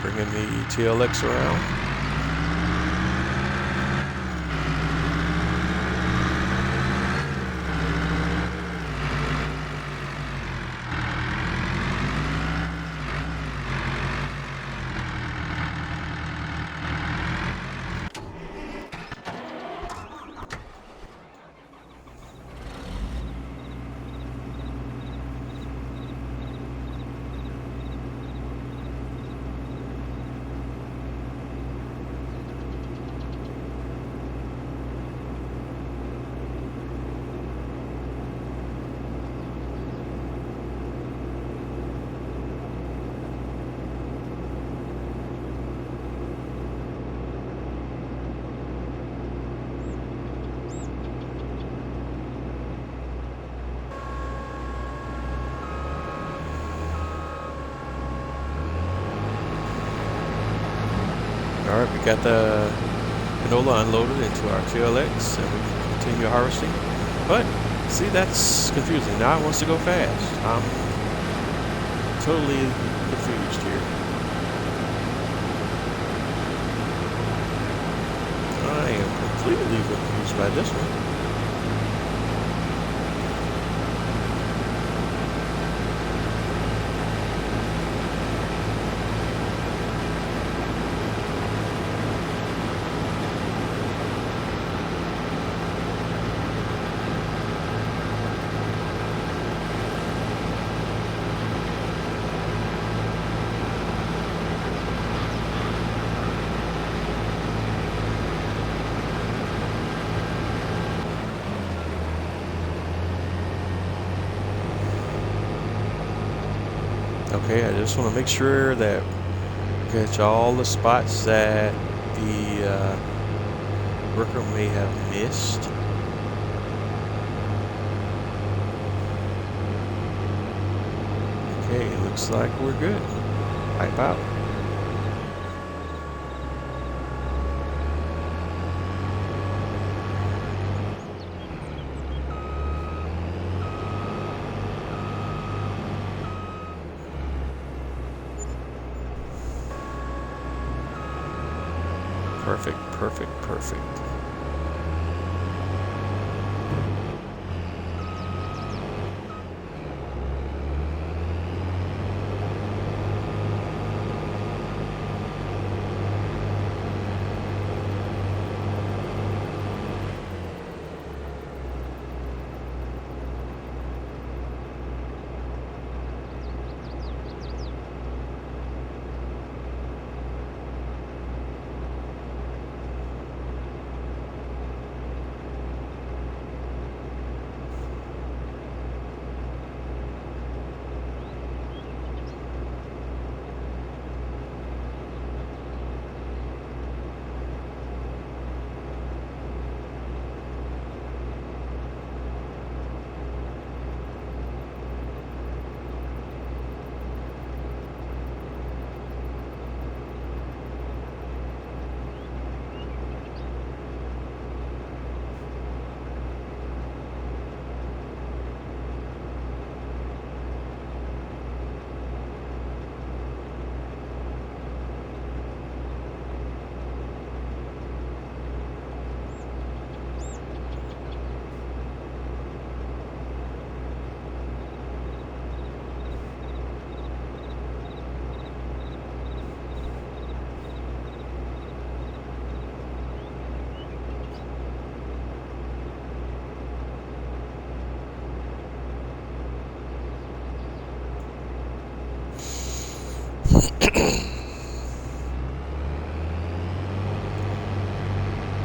Bringing the TLX around. Alright, we got the canola unloaded into our TLX and we can continue harvesting. But, see, that's confusing. Now it wants to go fast. I'm totally confused here. I am completely confused by this one. Okay, I just want to make sure that we catch all the spots that the worker may have missed. Okay, it looks like we're good. Pipe out. Perfect, perfect, perfect.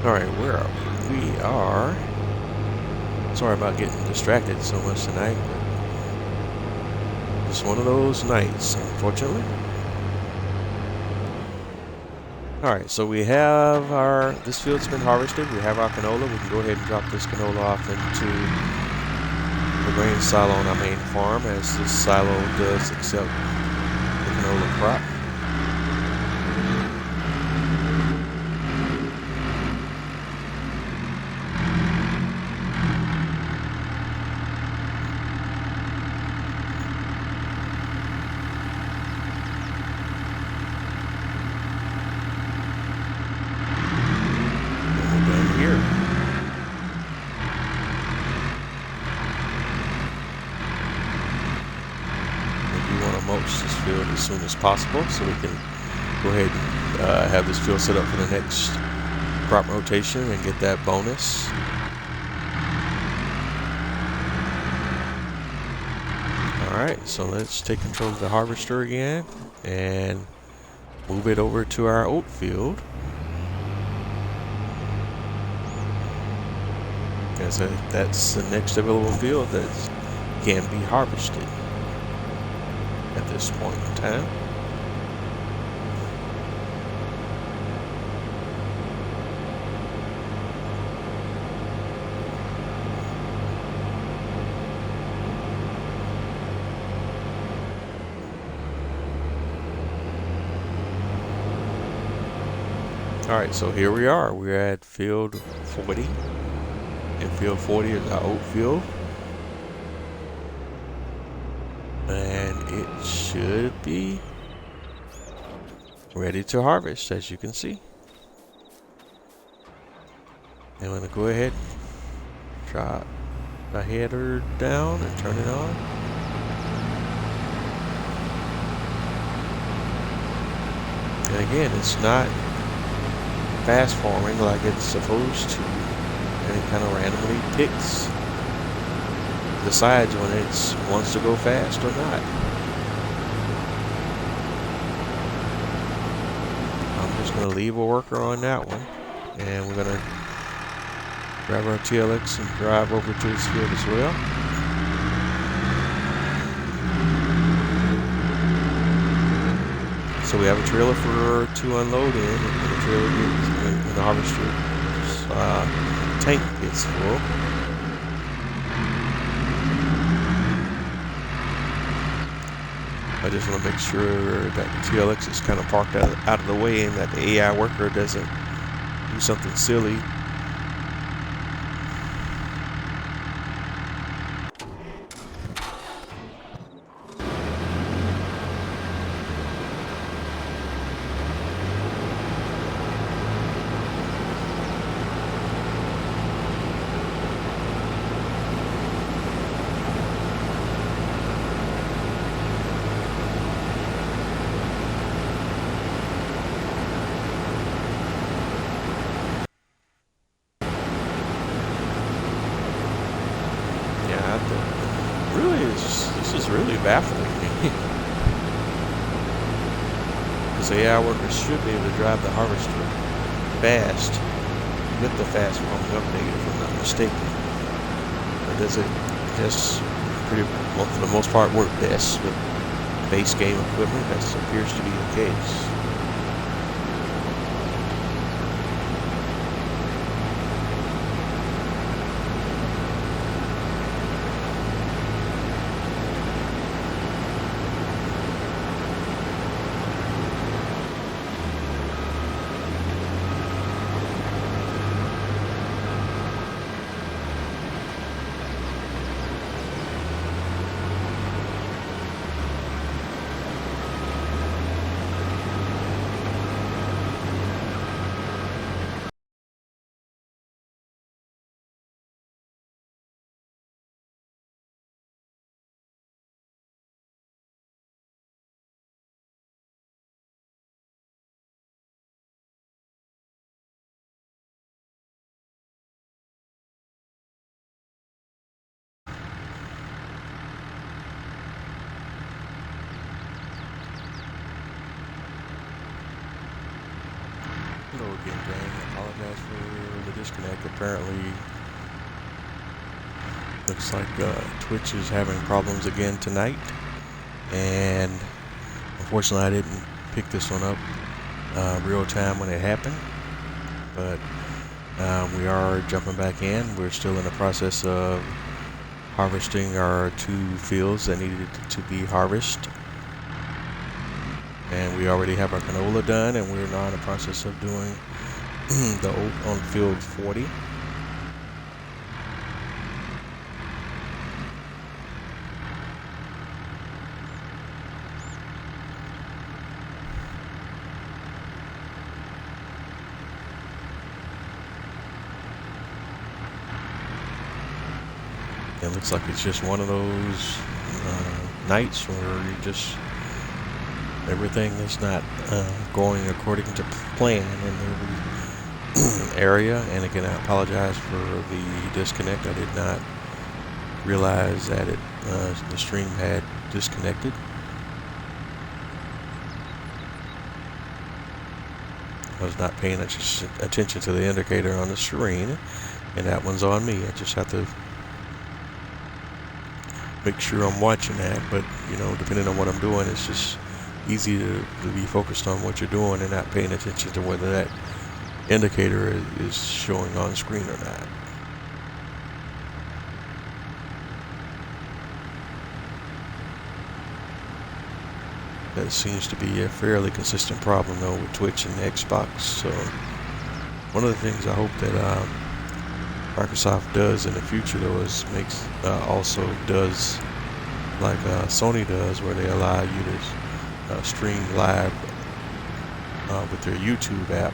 Alright, where are we? We are... Sorry about getting distracted so much tonight, but it's one of those nights, unfortunately. Alright, so we have this field's been harvested. We have our canola. We can go ahead and drop this canola off into the grain silo on our main farm, as this silo does accept the canola crop. This field as soon as possible, so we can go ahead and have this field set up for the next crop rotation and get that bonus. Alright, so let's take control of the harvester again and move it over to our oat field. As that's the next available field that can be harvested at this point in time. Alright, so here we are. We're at field 40. And field 40 is our oat field. And it should be ready to harvest, as you can see. I'm going to go ahead and drop the header down and turn it on. And again, it's not fast forming like it's supposed to. And it kind of randomly picks, decides when it wants to go fast or not. I'm just going to leave a worker on that one, and we're going to grab our TLX and drive over to this field as well. So we have a trailer to unload in, and the trailer gets, when the harvester tank gets full. I just want to make sure that the TLX is kind of parked out of the way and that the AI worker doesn't do something silly. Really, this is really baffling me. Because AI workers should be able to drive the harvester fast with the fast roaming update, if I'm not mistaken. Or does it just pretty, well, for the most part, work best with base game equipment? That appears to be the case. Hello again, gang. I apologize for the disconnect. Apparently, looks like Twitch is having problems again tonight. And unfortunately, I didn't pick this one up real time when it happened. But we are jumping back in. We're still in the process of harvesting our 2 fields that needed to be harvested. And we already have our canola done, and we're now in the process of doing the oat on field 40. It looks like it's just one of those nights where you just everything is not going according to plan in the area. And again, I apologize for the disconnect. I did not realize that the stream had disconnected. I was not paying attention to the indicator on the screen, and that one's on me. I just have to make sure I'm watching that. But you know, depending on what I'm doing, it's just easy to be focused on what you're doing and not paying attention to whether that indicator is showing on screen or not. That seems to be a fairly consistent problem though with Twitch and Xbox. So one of the things I hope that Microsoft does in the future though is also does like Sony does, where they allow you to stream live with their YouTube app.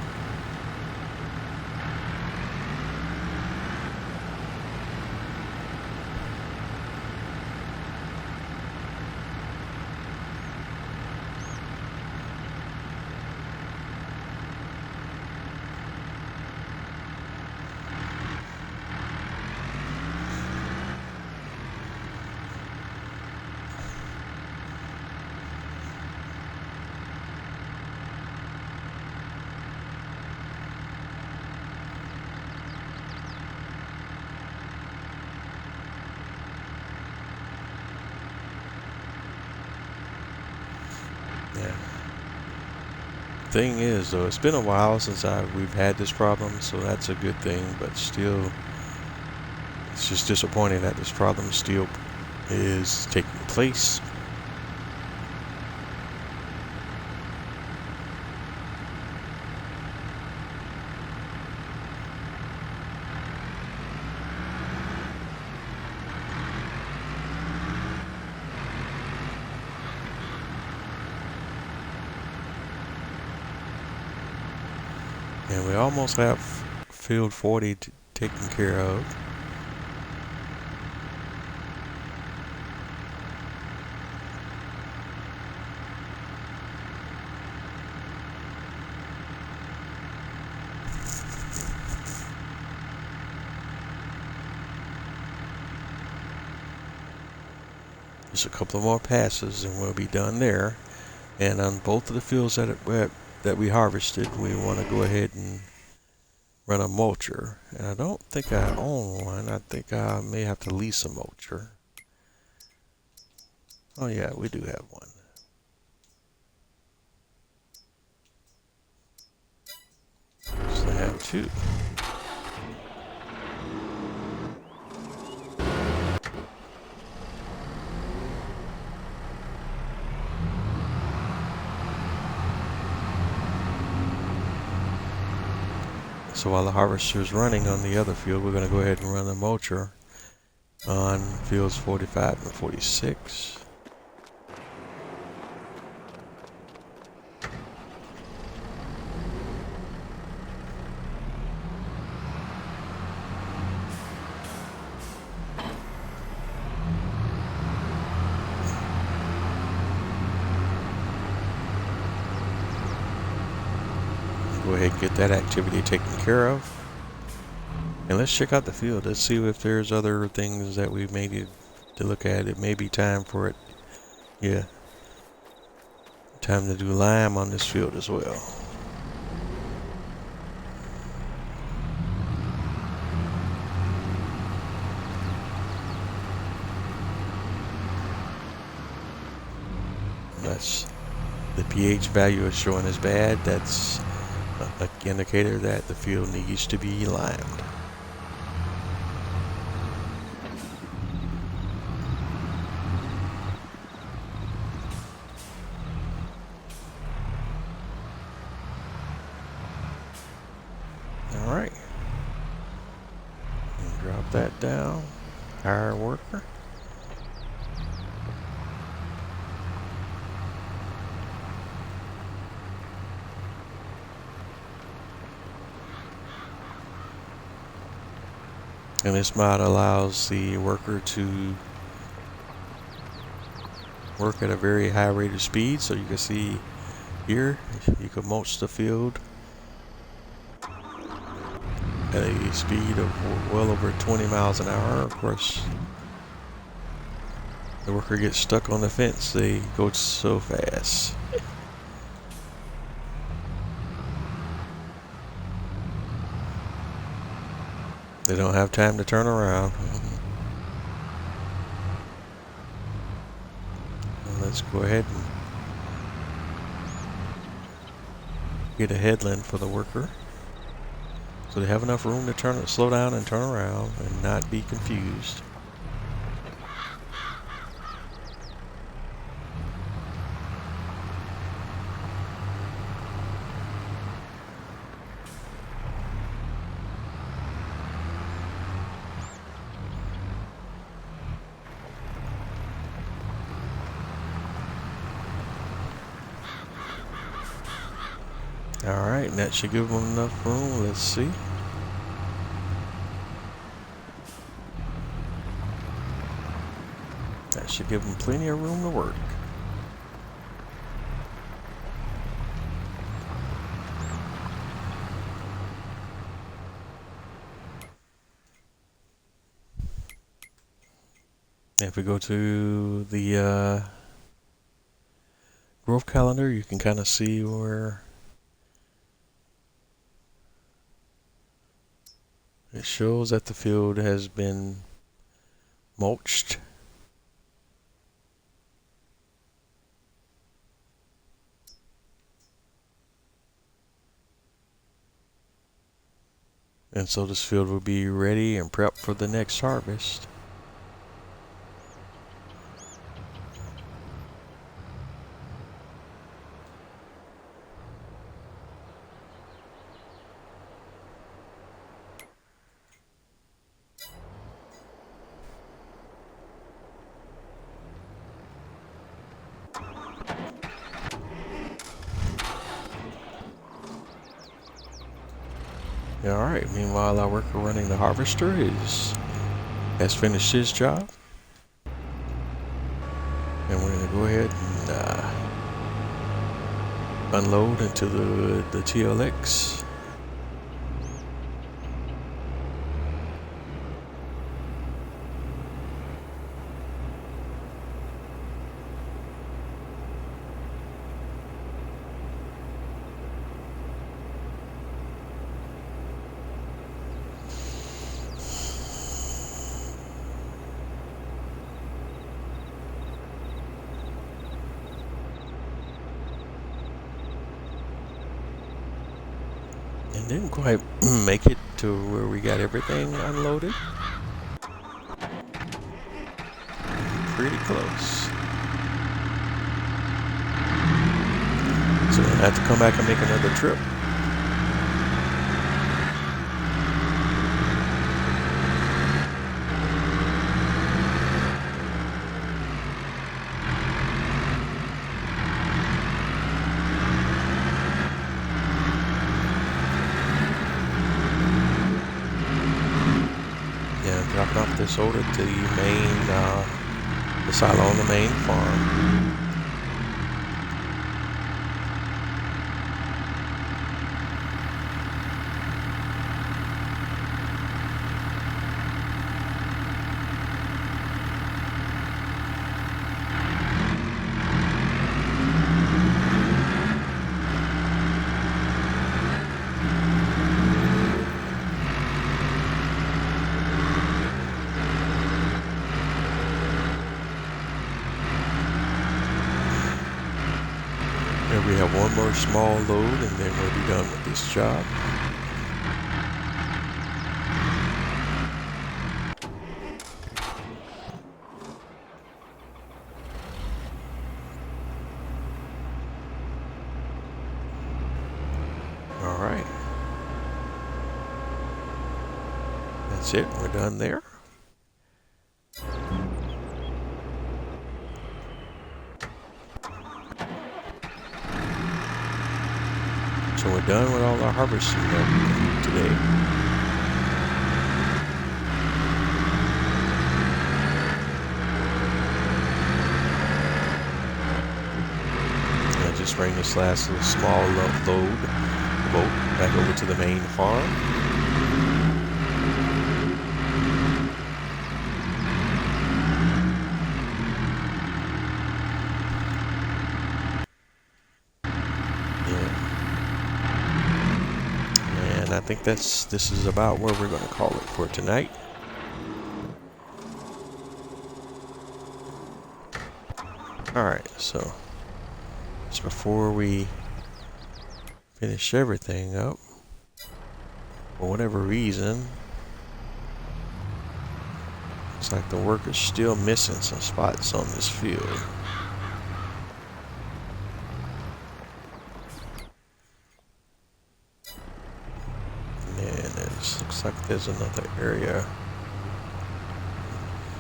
thing is, though, it's been a while since we've had this problem, so that's a good thing. But still, it's just disappointing that this problem still is taking place. And we almost have field 40 taken care of. Just a couple of more passes and we'll be done there. And on both of the fields that we harvested, we want to go ahead and run a mulcher. And I don't think I own one. I think I may have to lease a mulcher. Oh yeah, we do have one. So I have two. So while the harvester is running on the other field, we're going to go ahead and run the mulcher on fields 45 and 46. Go ahead and get that activity taken care of. And let's check out the field. Let's see if there's other things that we may need to look at. It may be time for it. Yeah. Time to do lime on this field as well. That's the pH value is showing as bad. That's an indicator that the field needs to be limed. All right. And drop that down. Hire a worker. And this mod allows the worker to work at a very high rate of speed. So you can see here, you can mulch the field at a speed of well over 20 miles an hour. Of course, the worker gets stuck on the fence. They go so fast. They don't have time to turn around. Let's go ahead and get a headland for the worker, so they have enough room to slow down and turn around and not be confused. Alright, and that should give them enough room. Let's see. That should give them plenty of room to work. If we go to the growth calendar, you can kind of see where it shows that the field has been mulched. And so this field will be ready and prepped for the next harvest. Alright, meanwhile our worker running the harvester has finished his job. And we're going to go ahead and unload into the TLX. And didn't quite make it to where we got everything unloaded. Pretty close. So I have to come back and make another trip. Dropping off this order to the main, the silo on the main farm. And we have one more small load and then we'll be done with this job. Alright. That's it, we're done there. So we're done with all our harvesting that we can do today. I just bring this last little small boat back over to the main farm. And I think this is about where we're going to call it for tonight. Alright, so just before we finish everything up, for whatever reason, looks like the worker's still missing some spots on this field. Looks like there's another area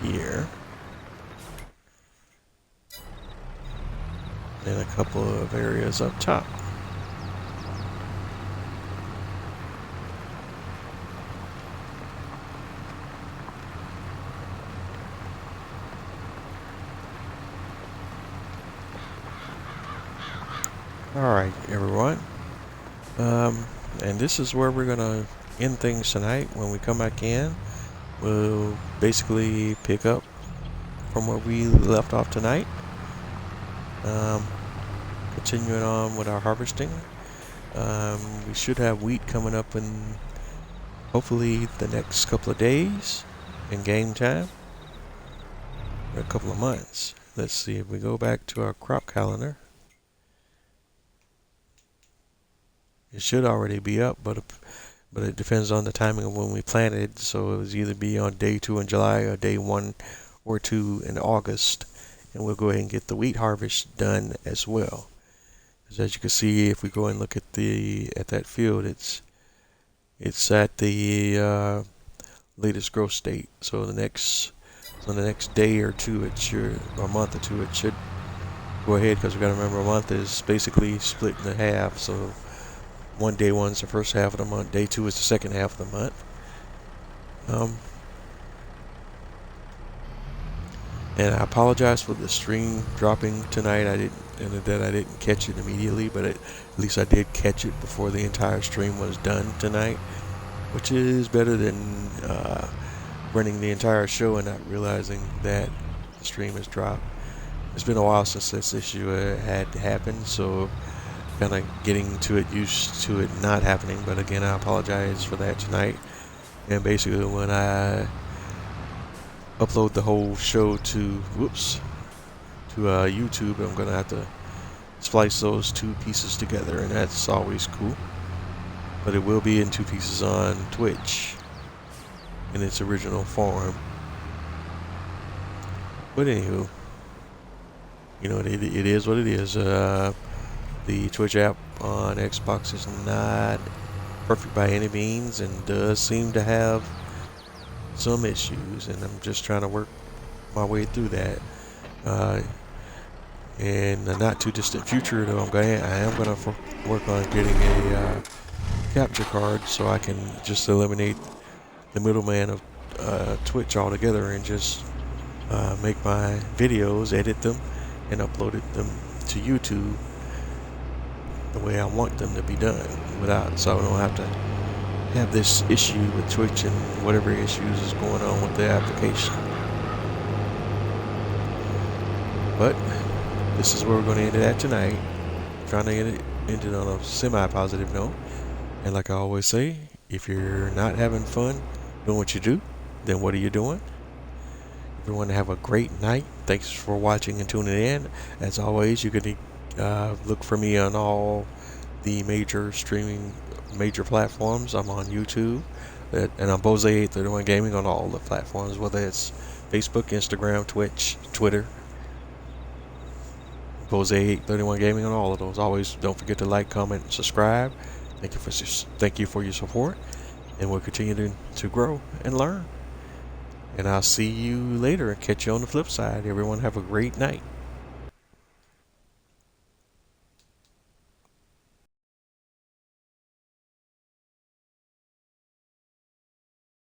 here. And a couple of areas up top. Alright, everyone. And this is where we're gonna end things tonight. When we come back in, we'll basically pick up from where we left off tonight. Continuing on with our harvesting. We should have wheat coming up in hopefully the next couple of days in game time, or a couple of months. Let's see if we go back to our crop calendar. It should already be up, but but it depends on the timing of when we planted. So it was either be on day 2 in July or day 1 or 2 in August, and we'll go ahead and get the wheat harvest done as well. As you can see, if we go and look at that field, it's at the latest growth state. So the next day or two, or a month or two, it should go ahead, because we got to remember a month is basically split in half. So day 1 is the first half of the month, day 2 is the second half of the month. And I apologize for the stream dropping tonight. I didn't catch it immediately, but at least I did catch it before the entire stream was done tonight, which is better than running the entire show and not realizing that the stream has dropped. It's been a while since this issue had happened, so kind of getting used to it not happening. But again, I apologize for that tonight. And basically, when I upload the whole show to YouTube, I'm gonna have to splice those 2 pieces together, and that's always cool. But it will be in 2 pieces on Twitch in its original form. But anywho, it is what it is. The Twitch app on Xbox is not perfect by any means, and does seem to have some issues, and I'm just trying to work my way through that. In the not too distant future, though, I am gonna work on getting a capture card, so I can just eliminate the middleman of Twitch altogether, and just make my videos, edit them, and upload them to YouTube the way I want them to be done, so I don't have to have this issue with Twitch and whatever issues is going on with the application. But this is where we're going to end it at tonight. Trying to end it on a semi-positive note. And like I always say, if you're not having fun doing what you do, then what are you doing? Everyone have a great night. Thanks for watching and tuning in. As always, you can look for me on all the major platforms. I'm on YouTube, and I'm Bose831 Gaming on all the platforms, whether it's Facebook, Instagram, Twitch, Twitter. Bose831 Gaming on all of those. Always don't forget to like, comment, and subscribe. Thank you for your support, and we'll continue to grow and learn. And I'll see you later and catch you on the flip side. Everyone have a great night.